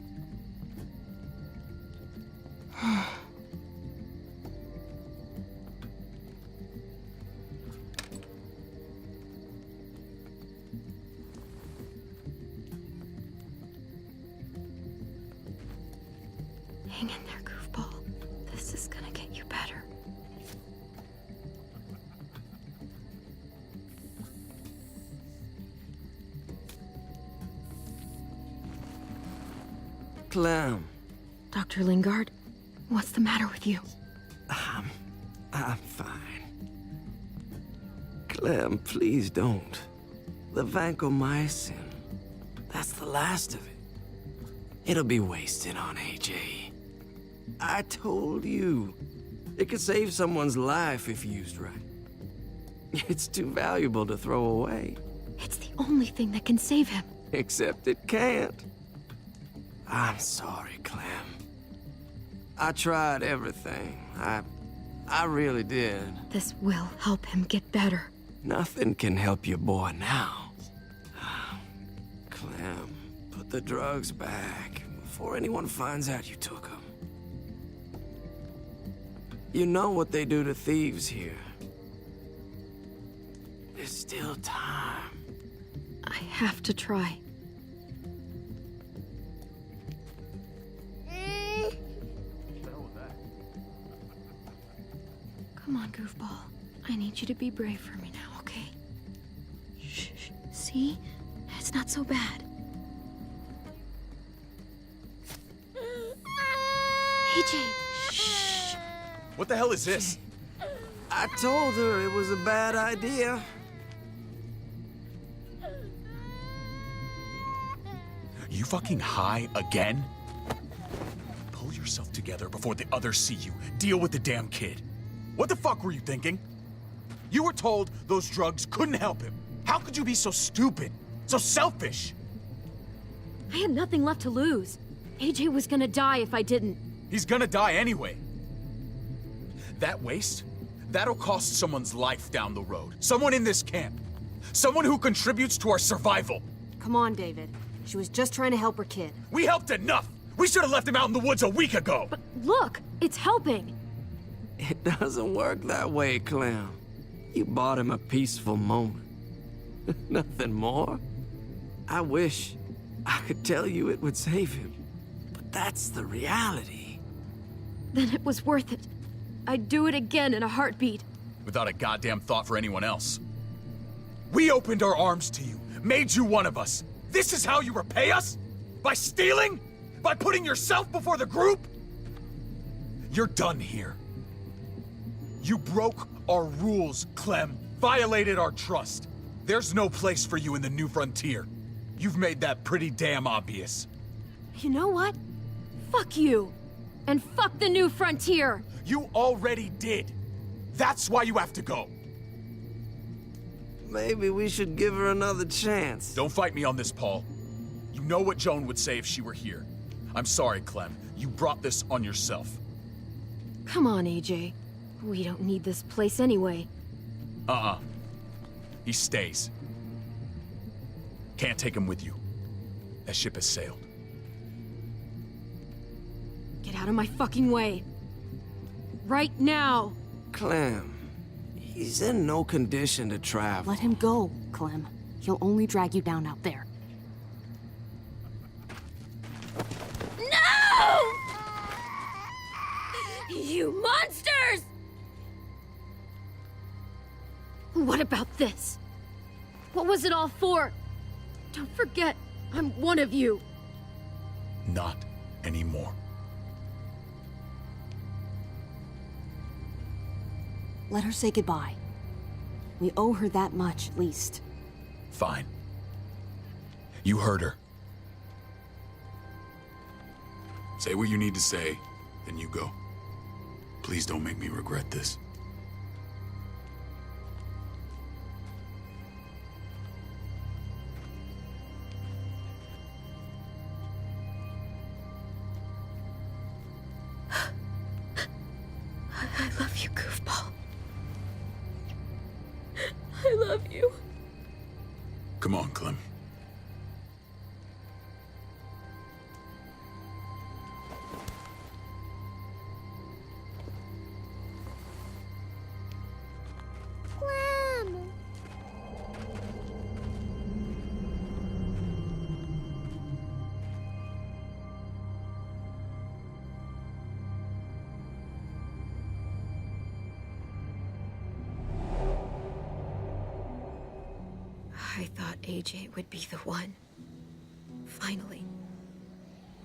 Hang in there, goofball. This is gonna get you better. Clem. Dr. Lingard, what's the matter with you? I'm fine. Clem, please don't. The vancomycin. That's the last of it. It'll be wasted on AJ. I told you. It could save someone's life if used right. It's too valuable to throw away. It's the only thing that can save him. Except it can't. I'm sorry, Clem. I tried everything. I really did. This will help him get better. Nothing can help your boy now. Clem, put the drugs back before anyone finds out you took them. You know what they do to thieves here. There's still time. I have to try. Come on, goofball. I need you to be brave for me now, okay? Shh. See? It's not so bad. AJ, shh. What the hell is this? I told her it was a bad idea. You fucking high again? Pull yourself together before the others see you. Deal with the damn kid. What the fuck were you thinking? You were told those drugs couldn't help him. How could you be so stupid? So selfish? I had nothing left to lose. AJ was gonna die if I didn't. He's gonna die anyway. That waste, that'll cost someone's life down the road. Someone in this camp. Someone who contributes to our survival. Come on, David. She was just trying to help her kid. We helped enough! We should have left him out in the woods a week ago! But look, it's helping. It doesn't work that way, Clem. You bought him a peaceful moment. Nothing more. I wish I could tell you it would save him, but that's the reality. Then it was worth it. I'd do it again in a heartbeat. Without a goddamn thought for anyone else. We opened our arms to you, made you one of us. This is how you repay us? By stealing? By putting yourself before the group? You're done here. You broke our rules, Clem. Violated our trust. There's no place for you in the new frontier. You've made that pretty damn obvious. You know what? Fuck you. And fuck the new frontier. You already did. That's why you have to go. Maybe we should give her another chance. Don't fight me on this, Paul. You know what Joan would say if she were here. I'm sorry, Clem. You brought this on yourself. Come on, AJ. We don't need this place anyway. He stays. Can't take him with you. That ship has sailed. Get out of my fucking way. Right now. Clem, he's in no condition to travel. Let him go, Clem. He'll only drag you down out there. No! You monsters! What about this? What was it all for? Don't forget, I'm one of you. Not anymore. Let her say goodbye. We owe her that much, at least. Fine. You heard her. Say what you need to say, then you go. Please don't make me regret this. I love you, goofball. I love you. Come on, Clem. I thought AJ would be the one. Finally.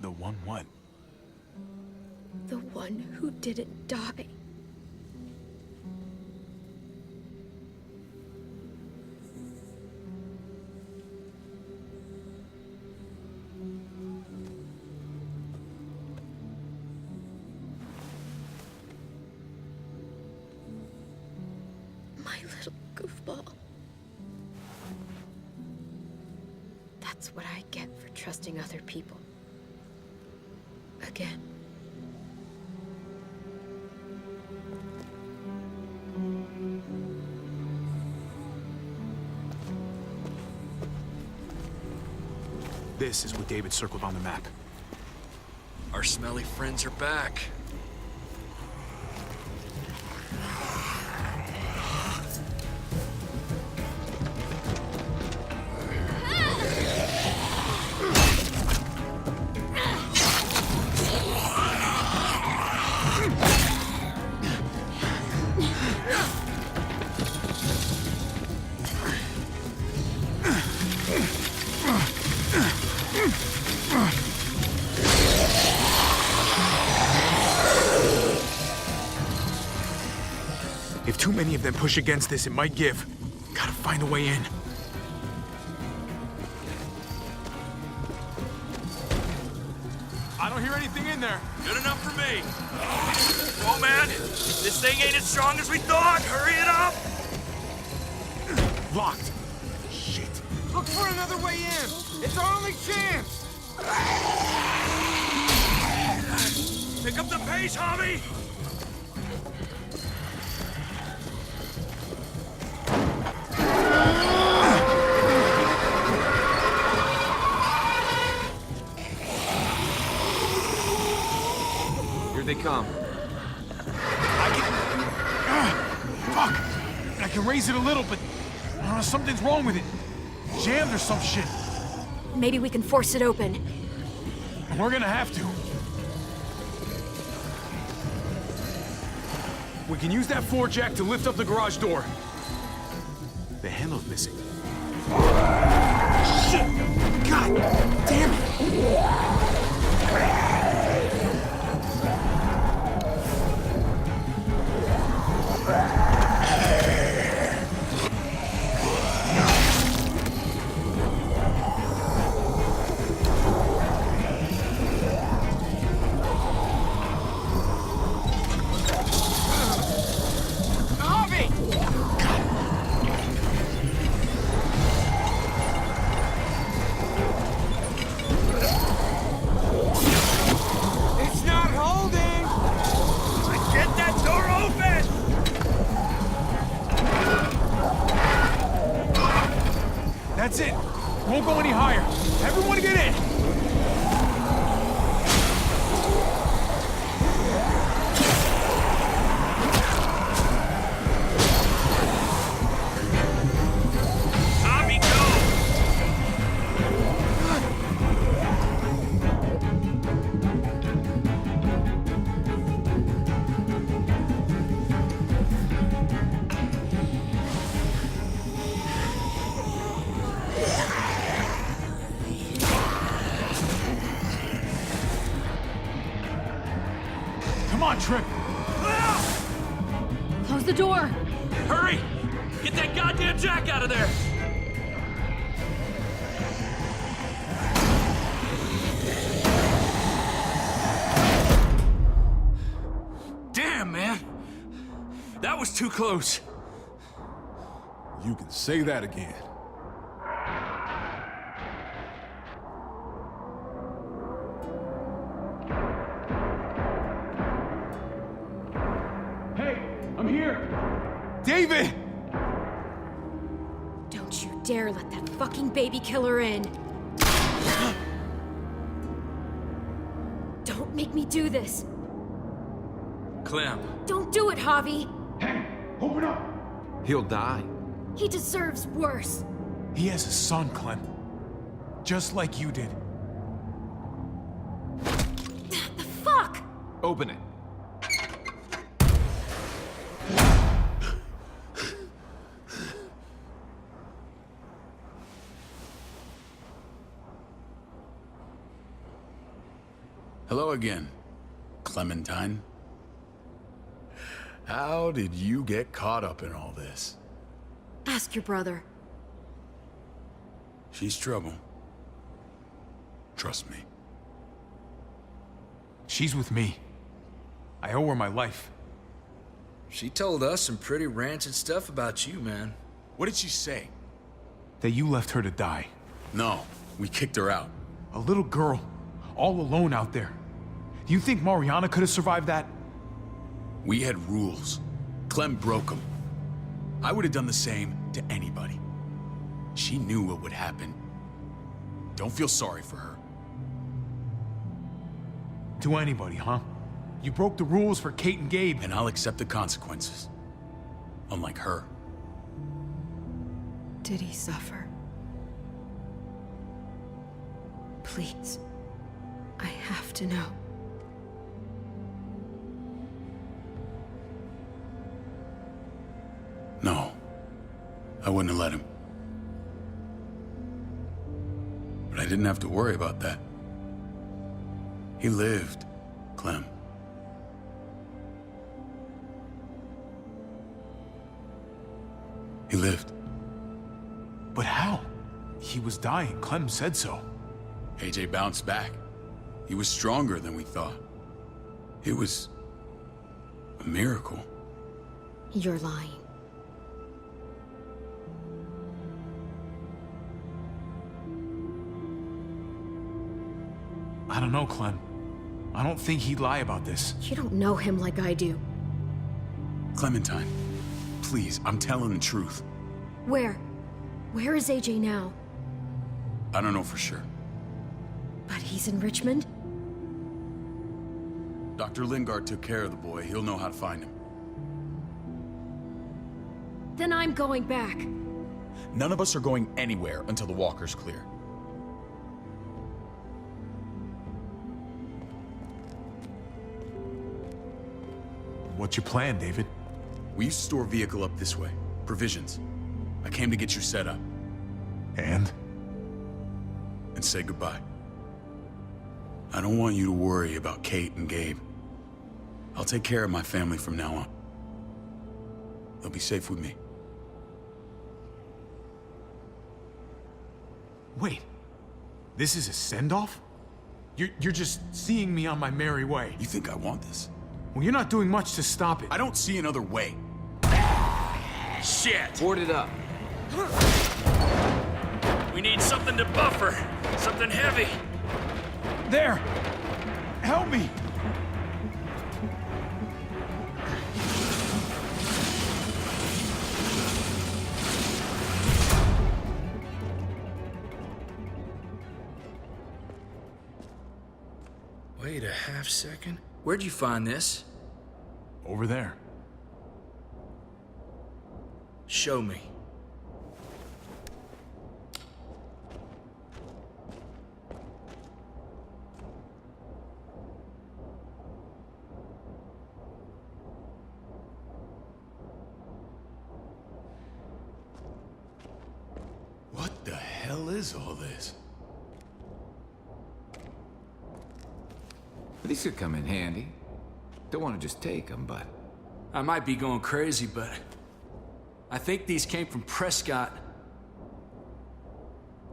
The one what? The one who didn't die. My little goofball. That's what I get for trusting other people. Again. This is what David circled on the map. Our smelly friends are back. If too many of them push against this, it might give. Gotta find a way in. I don't hear anything in there. Good enough for me. Oh, man. This thing ain't as strong as we thought. Hurry it up. Locked. Shit. Look for another way in. It's our only chance. Pick up the pace, Javi. Here they come. Fuck! I can raise it a little, but something's wrong with it. Jammed or some shit. Maybe we can force it open. We're gonna have to. We can use that floor jack to lift up the garage door. The handle's missing. Shit! God damn it! It's not holding. Get that door open! That's it. Won't go any higher. Everyone get in. Tommy, go! Come on, Trip. Close the door. Hurry! Get that goddamn jack out of there! Damn, man! That was too close. You can say that again. Hey, I'm here. David! Don't you dare let that fucking baby killer in. Don't make me do this. Clem. Don't do it, Javi. Hey, open up. He'll die. He deserves worse. He has a son, Clem. Just like you did. The fuck? Open it. Hello again, Clementine. How did you get caught up in all this? Ask your brother. She's trouble. Trust me. She's with me. I owe her my life. She told us some pretty rancid stuff about you, man. What did she say? That you left her to die. No, we kicked her out. A little girl, all alone out there. Do you think Mariana could have survived that? We had rules. Clem broke them. I would have done the same to anybody. She knew what would happen. Don't feel sorry for her. To anybody, huh? You broke the rules for Kate and Gabe. And I'll accept the consequences. Unlike her. Did he suffer? Please. I have to know. No. I wouldn't have let him. But I didn't have to worry about that. He lived, Clem. He lived. But how? He was dying. Clem said so. AJ bounced back. He was stronger than we thought. It was a miracle. You're lying. I don't know, Clem. I don't think he'd lie about this. You don't know him like I do. Clementine, please, I'm telling the truth. Where? Where is AJ now? I don't know for sure. But he's in Richmond? Dr. Lingard took care of the boy. He'll know how to find him. Then I'm going back. None of us are going anywhere until the walker's clear. What's your plan, David? We used to store a vehicle up this way. Provisions. I came to get you set up. And? And say goodbye. I don't want you to worry about Kate and Gabe. I'll take care of my family from now on. They'll be safe with me. Wait. This is a send-off? You're just seeing me on my merry way. You think I want this? Well, you're not doing much to stop it. I don't see another way. Shit! Board it up. We need something to buffer. Something heavy. There! Help me! Wait a half second. Where'd you find this? Over there. Show me. What the hell is all this? These could come in handy. Don't want to just take them, but... I might be going crazy, but I think these came from Prescott.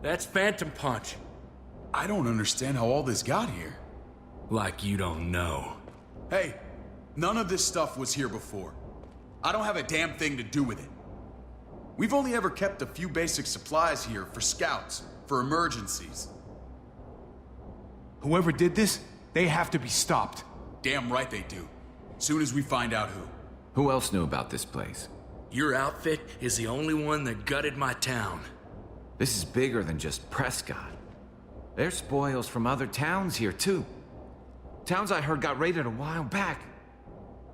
That's Phantom Punch. I don't understand how all this got here. Like you don't know. Hey, none of this stuff was here before. I don't have a damn thing to do with it. We've only ever kept a few basic supplies here for scouts, for emergencies. Whoever did this, they have to be stopped. Damn right they do. Soon as we find out who. Who else knew about this place? Your outfit is the only one that gutted my town. This is bigger than just Prescott. There's spoils from other towns here, too. Towns I heard got raided a while back.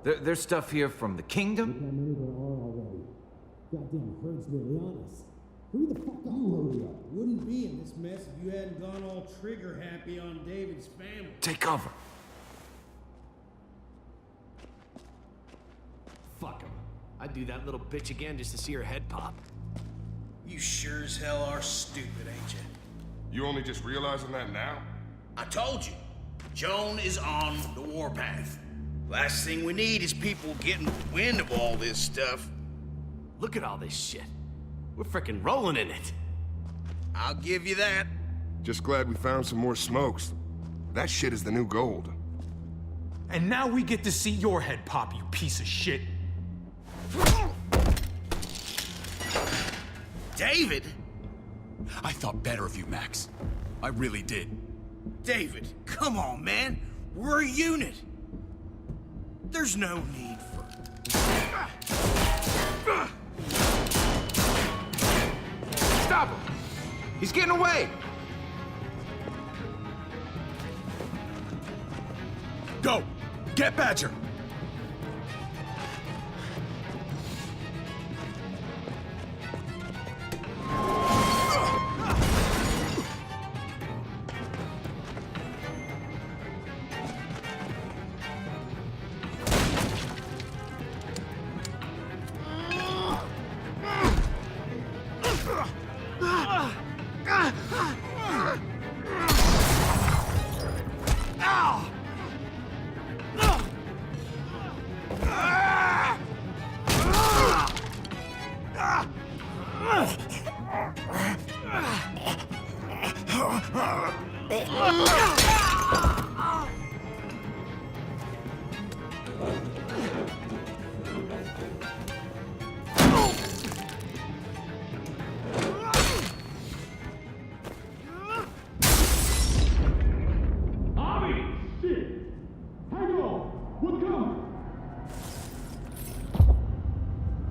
There's stuff here from the Kingdom. Goddamn herd's really on us. Hurry the fuck up. You hurry up. Wouldn't be in this mess if you hadn't gone all trigger happy on David's family. Take cover. Fuck him. I'd do that little bitch again just to see her head pop. You sure as hell are stupid, ain't you? You only just realizing that now? I told you. Joan is on the warpath. Last thing we need is people getting wind of all this stuff. Look at all this shit. We're frickin' rolling in it. I'll give you that. Just glad we found some more smokes. That shit is the new gold. And now we get to see your head pop, you piece of shit. David? I thought better of you, Max. I really did. David, come on, man. We're a unit. There's no need for... Stop him! He's getting away! Go! Get Badger!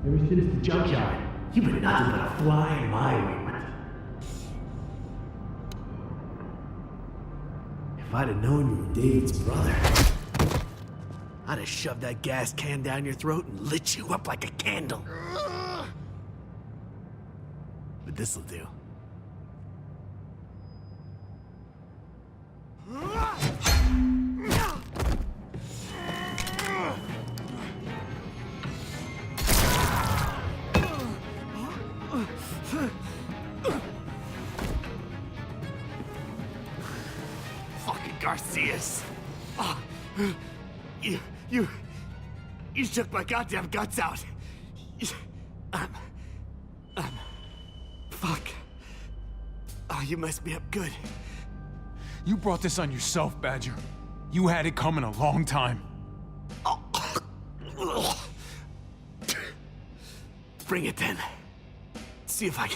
Ever since the junkyard, you've been nothing but a fly in my ointment. If I'd have known you were David's brother, I'd have shoved that gas can down your throat and lit you up like a candle. But this'll do. Fucking Garcias. Oh, you shook my goddamn guts out. Fuck. Oh, you messed me up good. You brought this on yourself, Badger. You had it coming a long time. Bring it then. See if I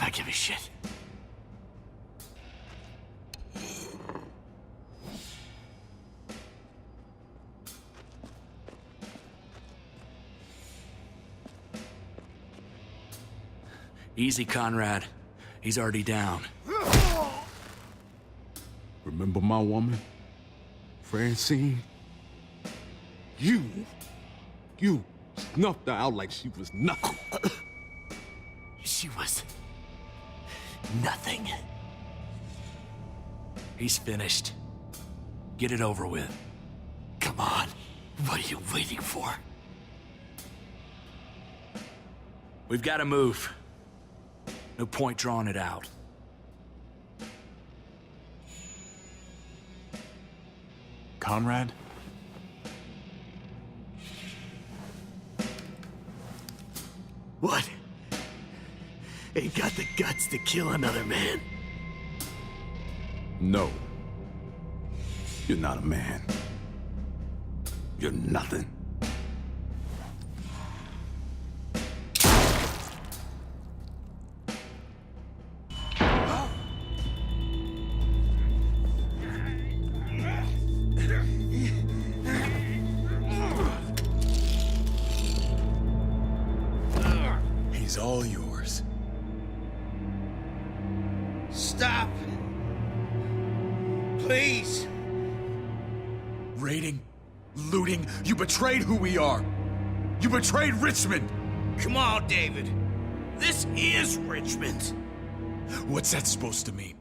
give a shit. Easy, Conrad. He's already down. Remember my woman? Francine? You snuffed her out like she was nothing. She was nothing. He's finished. Get it over with. Come on. What are you waiting for? We've got to move. No point drawing it out. Conrad? What? Ain't got the guts to kill another man? No. You're not a man. You're nothing. He's all yours. Stop. Please. Raiding, looting, you betrayed who we are. You betrayed Richmond. Come on, David. This is Richmond. What's that supposed to mean?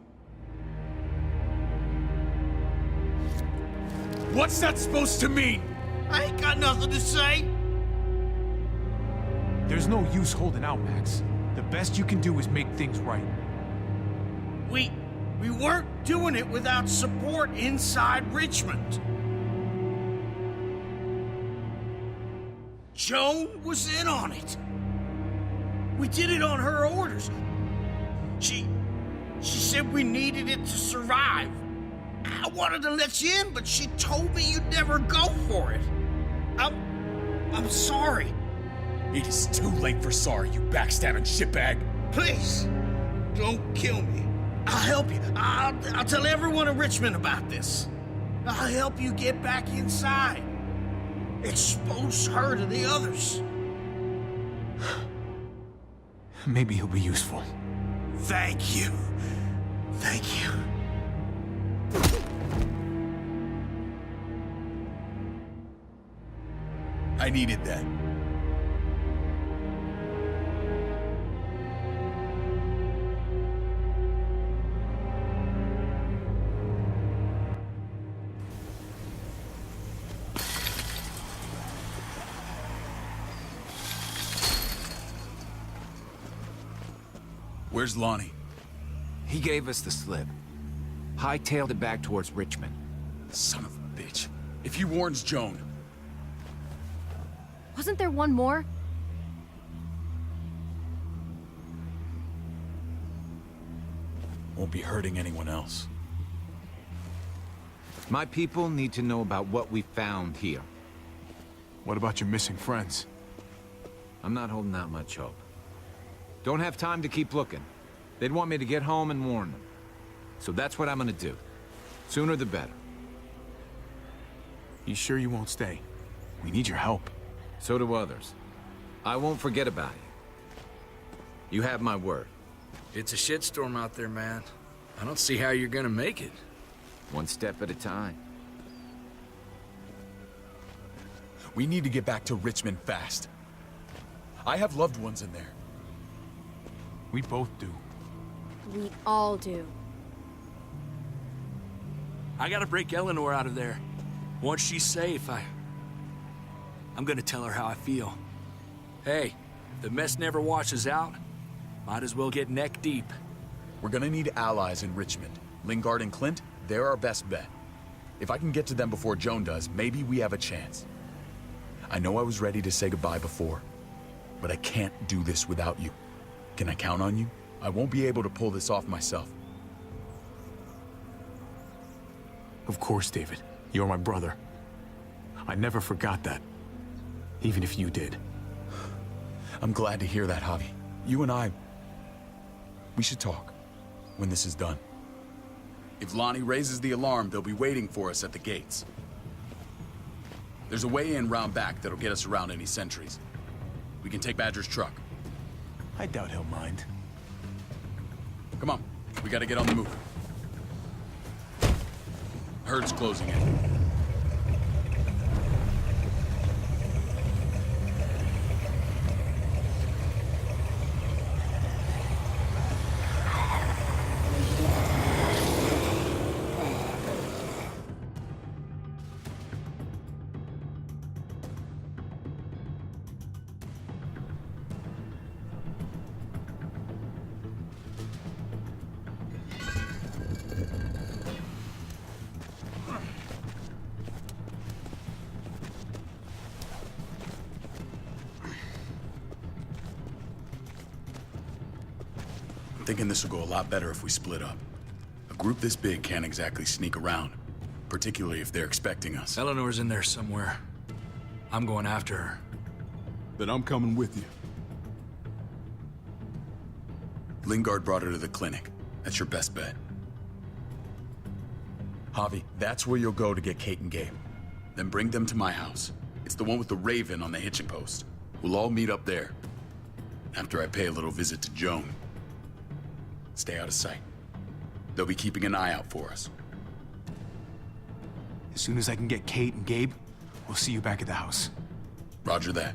What's that supposed to mean? I ain't got nothing to say. There's no use holding out, Max. The best you can do is make things right. We weren't doing it without support inside Richmond. Joan was in on it. We did it on her orders. She said we needed it to survive. I wanted to let you in, but she told me you'd never go for it. I'm sorry. It is too late for sorry, you backstabbing shitbag. Please, don't kill me. I'll help you. I'll tell everyone in Richmond about this. I'll help you get back inside. Expose her to the others. Maybe he'll be useful. Thank you. Thank you. I needed that. Where's Lonnie? He gave us the slip. Hightailed it back towards Richmond. Son of a bitch. If he warns Joan... Wasn't there one more? Won't be hurting anyone else. My people need to know about what we found here. What about your missing friends? I'm not holding out much hope. Don't have time to keep looking. They'd want me to get home and warn them. So that's what I'm gonna do. Sooner the better. You sure you won't stay? We need your help. So do others. I won't forget about you. You have my word. It's a shitstorm out there, man. I don't see how you're gonna make it. One step at a time. We need to get back to Richmond fast. I have loved ones in there. We both do. We all do. I gotta break Eleanor out of there. Once she's safe, I'm gonna tell her how I feel. Hey, if the mess never washes out, might as well get neck deep. We're gonna need allies in Richmond. Lingard and Clint, they're our best bet. If I can get to them before Joan does, maybe we have a chance. I know I was ready to say goodbye before, but I can't do this without you. Can I count on you? I won't be able to pull this off myself. Of course, David. You're my brother. I never forgot that. Even if you did. I'm glad to hear that, Javi. You and I... we should talk. When this is done. If Lonnie raises the alarm, they'll be waiting for us at the gates. There's a way in round back that'll get us around any sentries. We can take Badger's truck. I doubt he'll mind. Come on, we gotta get on the move. Herd's closing in. Thinking this will go a lot better if we split up. A group this big can't exactly sneak around, particularly if they're expecting us. Eleanor's in there somewhere. I'm going after her. Then I'm coming with you. Lingard brought her to the clinic. That's your best bet. Javi, that's where you'll go to get Kate and Gabe. Then bring them to my house. It's the one with the Raven on the hitching post. We'll all meet up there. After I pay a little visit to Joan. Stay out of sight. They'll be keeping an eye out for us. As soon as I can get Kate and Gabe, we'll see you back at the house. Roger that.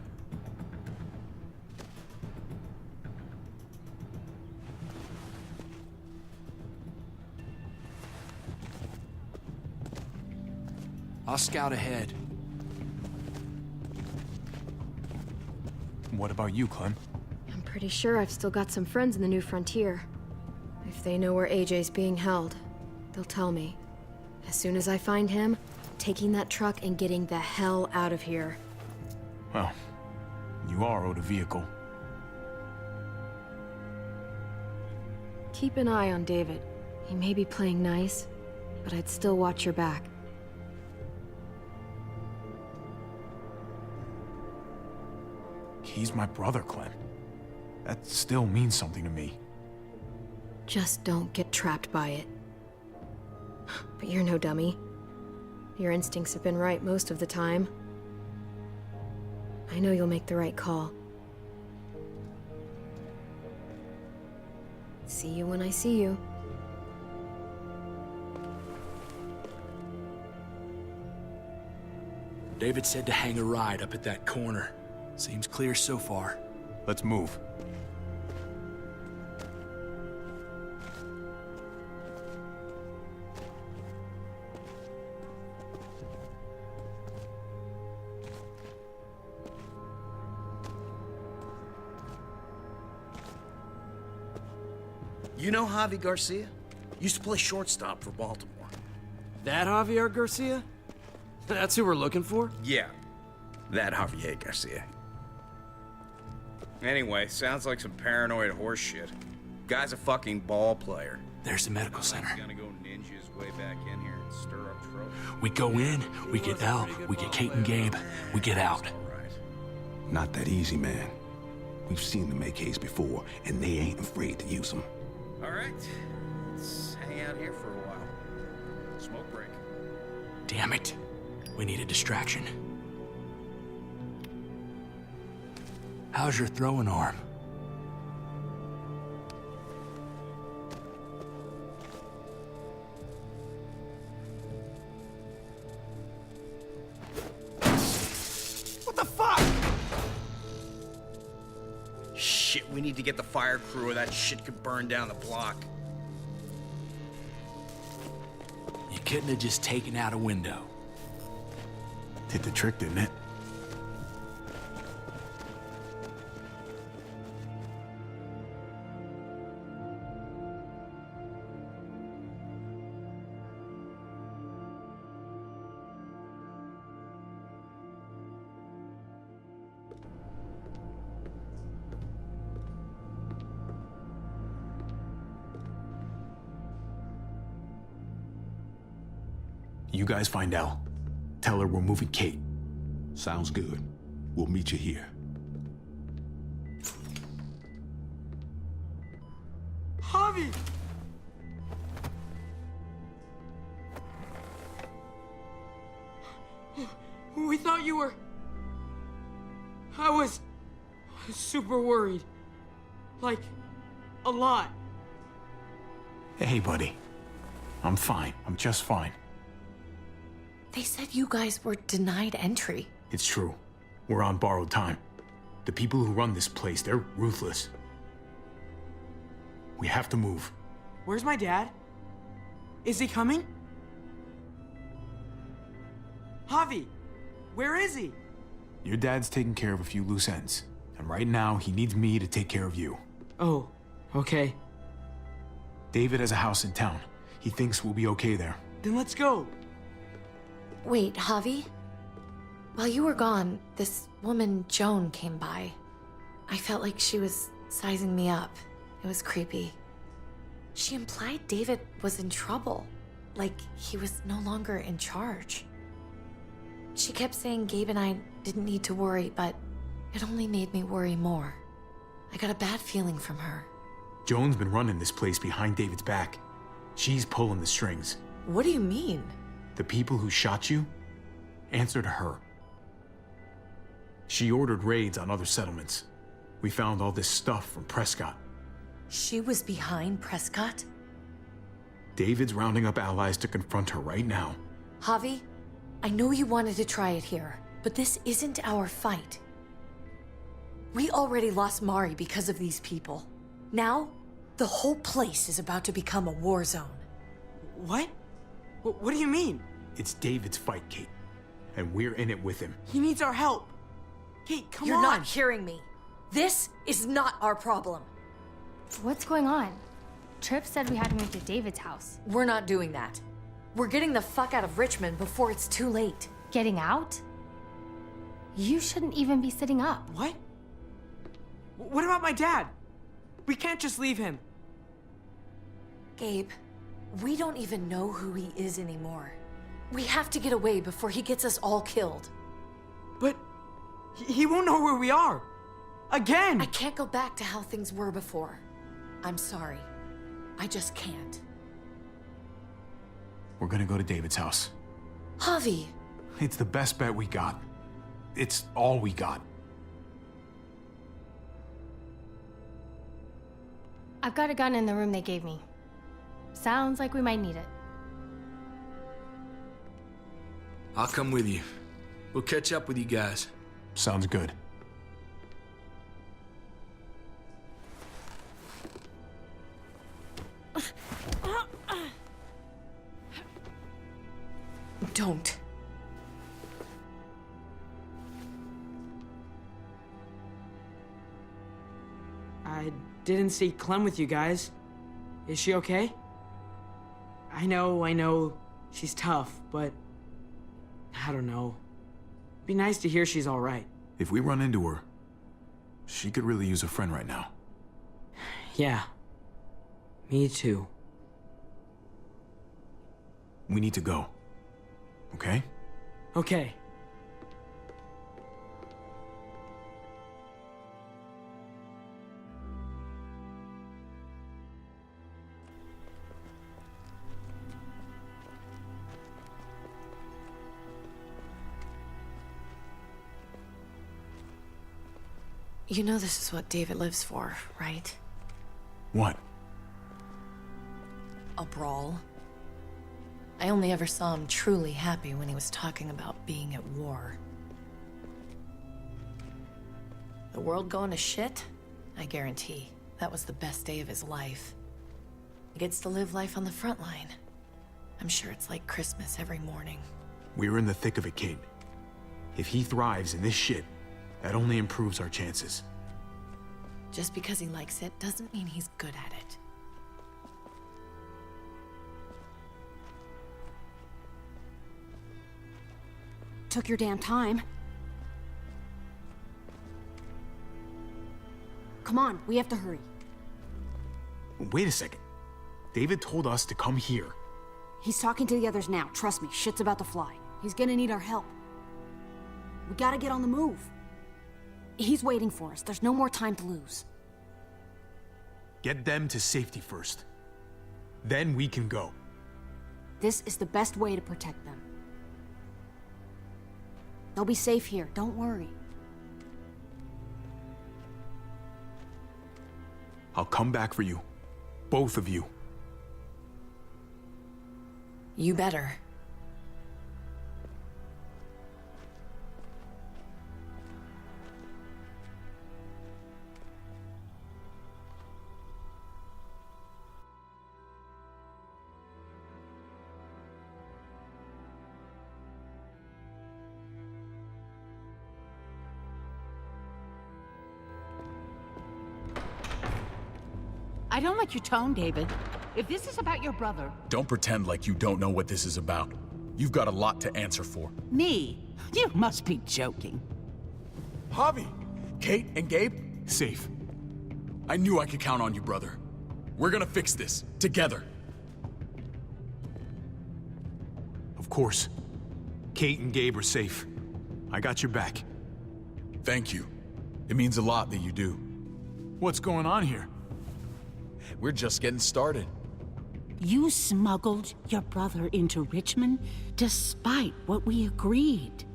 I'll scout ahead. What about you, Clem? I'm pretty sure I've still got some friends in the New Frontier. If they know where AJ's being held, they'll tell me. As soon as I find him, taking that truck and getting the hell out of here. Well, you are owed a vehicle. Keep an eye on David. He may be playing nice, but I'd still watch your back. He's my brother, Clem. That still means something to me. Just don't get trapped by it. But you're no dummy. Your instincts have been right most of the time. I know you'll make the right call. See you when I see you. David said to hang a ride up at that corner. Seems clear so far. Let's move. You know Javi Garcia? Used to play shortstop for Baltimore. That Javier Garcia? That's who we're looking for? Yeah, that Javier Garcia. Anyway, sounds like some paranoid horse shit. Guy's a fucking ball player. There's the medical center. He's gonna go ninja his way back in here and stir up trouble. We go in, we get Elle, we get Kate and Gabe, we get out. Not that easy, man. We've seen them AKs before, and they ain't afraid to use them. All right, let's hang out here for a while. Smoke break. Damn it. We need a distraction. How's your throwing arm? What the fuck? Shit, we need to get the fire crew or that shit could burn down the block. You couldn't have just taken out a window. Did the trick, didn't it? You guys find Elle. Tell her we're moving Kate. Sounds good. We'll meet you here. Javi! We thought you were... I was super worried. Like, a lot. Hey, buddy. I'm fine. I'm just fine. They said you guys were denied entry. It's true. We're on borrowed time. The people who run this place, they're ruthless. We have to move. Where's my dad? Is he coming? Javi, where is he? Your dad's taking care of a few loose ends. And right now, he needs me to take care of you. Oh, okay. David has a house in town. He thinks we'll be okay there. Then let's go. Wait, Javi? While you were gone, this woman, Joan, came by. I felt like she was sizing me up. It was creepy. She implied David was in trouble, like he was no longer in charge. She kept saying Gabe and I didn't need to worry, but it only made me worry more. I got a bad feeling from her. Joan's been running this place behind David's back. She's pulling the strings. What do you mean? The people who shot you answer to her. She ordered raids on other settlements. We found all this stuff from Prescott. She was behind Prescott? David's rounding up allies to confront her right now. Javi, I know you wanted to try it here, but this isn't our fight. We already lost Mari because of these people. Now, the whole place is about to become a war zone. What? What do you mean? It's David's fight, Kate. And we're in it with him. He needs our help. Kate, come on. You're not hearing me. This is not our problem. What's going on? Tripp said we had to move to David's house. We're not doing that. We're getting the fuck out of Richmond before it's too late. Getting out? You shouldn't even be sitting up. What? What about my dad? We can't just leave him. Gabe, we don't even know who he is anymore. We have to get away before he gets us all killed. But he won't know where we are. Again! I can't go back to how things were before. I'm sorry. I just can't. We're gonna go to David's house. Javi! It's the best bet we got. It's all we got. I've got a gun in the room they gave me. Sounds like we might need it. I'll come with you. We'll catch up with you guys. Sounds good. Don't. I didn't see Clem with you guys. Is she okay? I know, she's tough, but I don't know. Be nice to hear she's all right. If we run into her, she could really use a friend right now. Yeah. Me too. We need to go. Okay? Okay. You know this is what David lives for, right? What? A brawl. I only ever saw him truly happy when he was talking about being at war. The world going to shit? I guarantee that was the best day of his life. He gets to live life on the front line. I'm sure it's like Christmas every morning. We're in the thick of it, Kate. If he thrives in this shit, that only improves our chances. Just because he likes it doesn't mean he's good at it. Took your damn time. Come on, we have to hurry. Wait a second. David told us to come here. He's talking to the others now. Trust me, shit's about to fly. He's gonna need our help. We gotta get on the move. He's waiting for us. There's no more time to lose. Get them to safety first. Then we can go. This is the best way to protect them. They'll be safe here, don't worry. I'll come back for you. Both of you. You better. I don't like your tone, David. If this is about your brother... Don't pretend like you don't know what this is about. You've got a lot to answer for. Me? You must be joking. Javi! Kate and Gabe? Safe. I knew I could count on you, brother. We're gonna fix this, together. Of course. Kate and Gabe are safe. I got your back. Thank you. It means a lot that you do. What's going on here? We're just getting started. You smuggled your brother into Richmond despite what we agreed.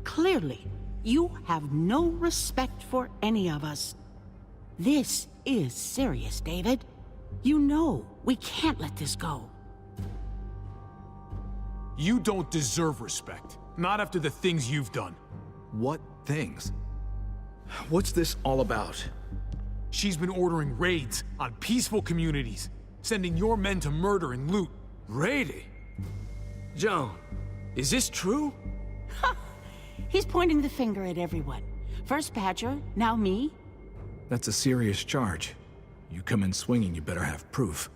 Clearly, you have no respect for any of us. This is serious, David. You know we can't let this go. You don't deserve respect. Not after the things you've done. What things? What's this all about? She's been ordering raids on peaceful communities, sending your men to murder and loot. Raiding? Joan, is this true? He's pointing the finger at everyone. First Badger, now me. That's a serious charge. You come in swinging, you better have proof.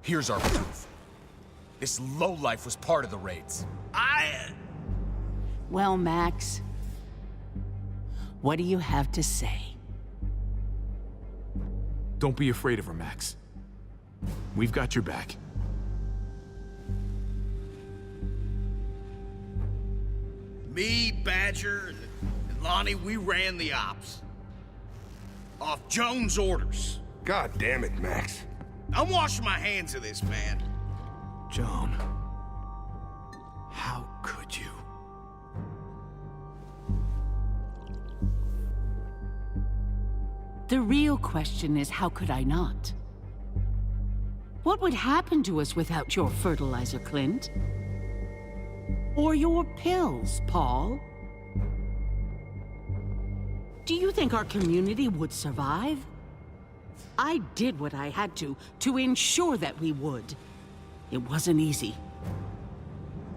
Here's our proof. This lowlife was part of the raids. Well, Max, what do you have to say? Don't be afraid of her, Max. We've got your back. Me, Badger, and Lonnie, we ran the ops. Off Joan's orders. God damn it, Max. I'm washing my hands of this, man. Joan. How could you? The real question is, how could I not? What would happen to us without your fertilizer, Clint? Or your pills, Paul? Do you think our community would survive? I did what I had to ensure that we would. It wasn't easy.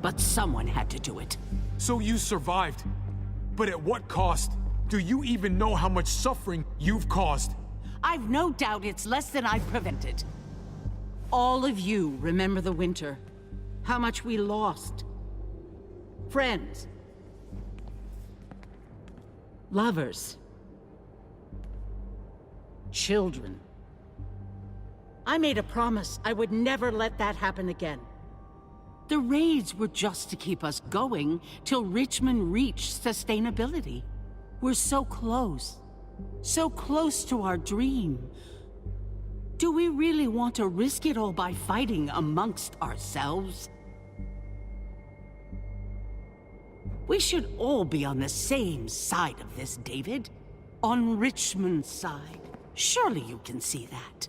But someone had to do it. So you survived. But at what cost? Do you even know how much suffering you've caused? I've no doubt it's less than I've prevented. All of you remember the winter. How much we lost. Friends. Lovers. Children. I made a promise I would never let that happen again. The raids were just to keep us going till Richmond reached sustainability. We're so close to our dream. Do we really want to risk it all by fighting amongst ourselves? We should all be on the same side of this, David. On Richmond's side. Surely you can see that.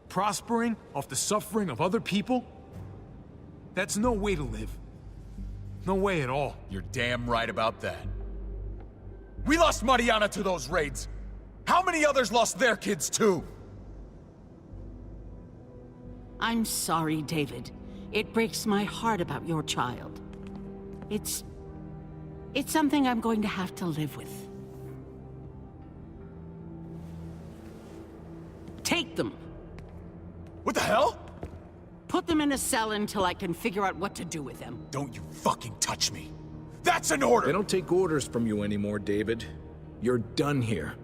Prospering off the suffering of other people? That's no way to live. No way at all. You're damn right about that. We lost Mariana to those raids. How many others lost their kids too? I'm sorry, David. It breaks my heart about your child. It's something I'm going to have to live with. Take them. What the hell? Put them in a cell until I can figure out what to do with them. Don't you fucking touch me. That's an order! They don't take orders from you anymore, David. You're done here.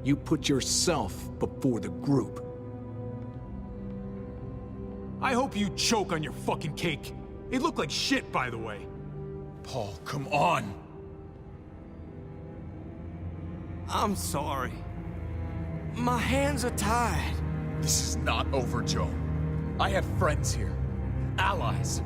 You put yourself before the group. I hope you choke on your fucking cake. It looked like shit, by the way. Paul, come on. I'm sorry. My hands are tied. This is not over, Joe. I have friends here. Allies.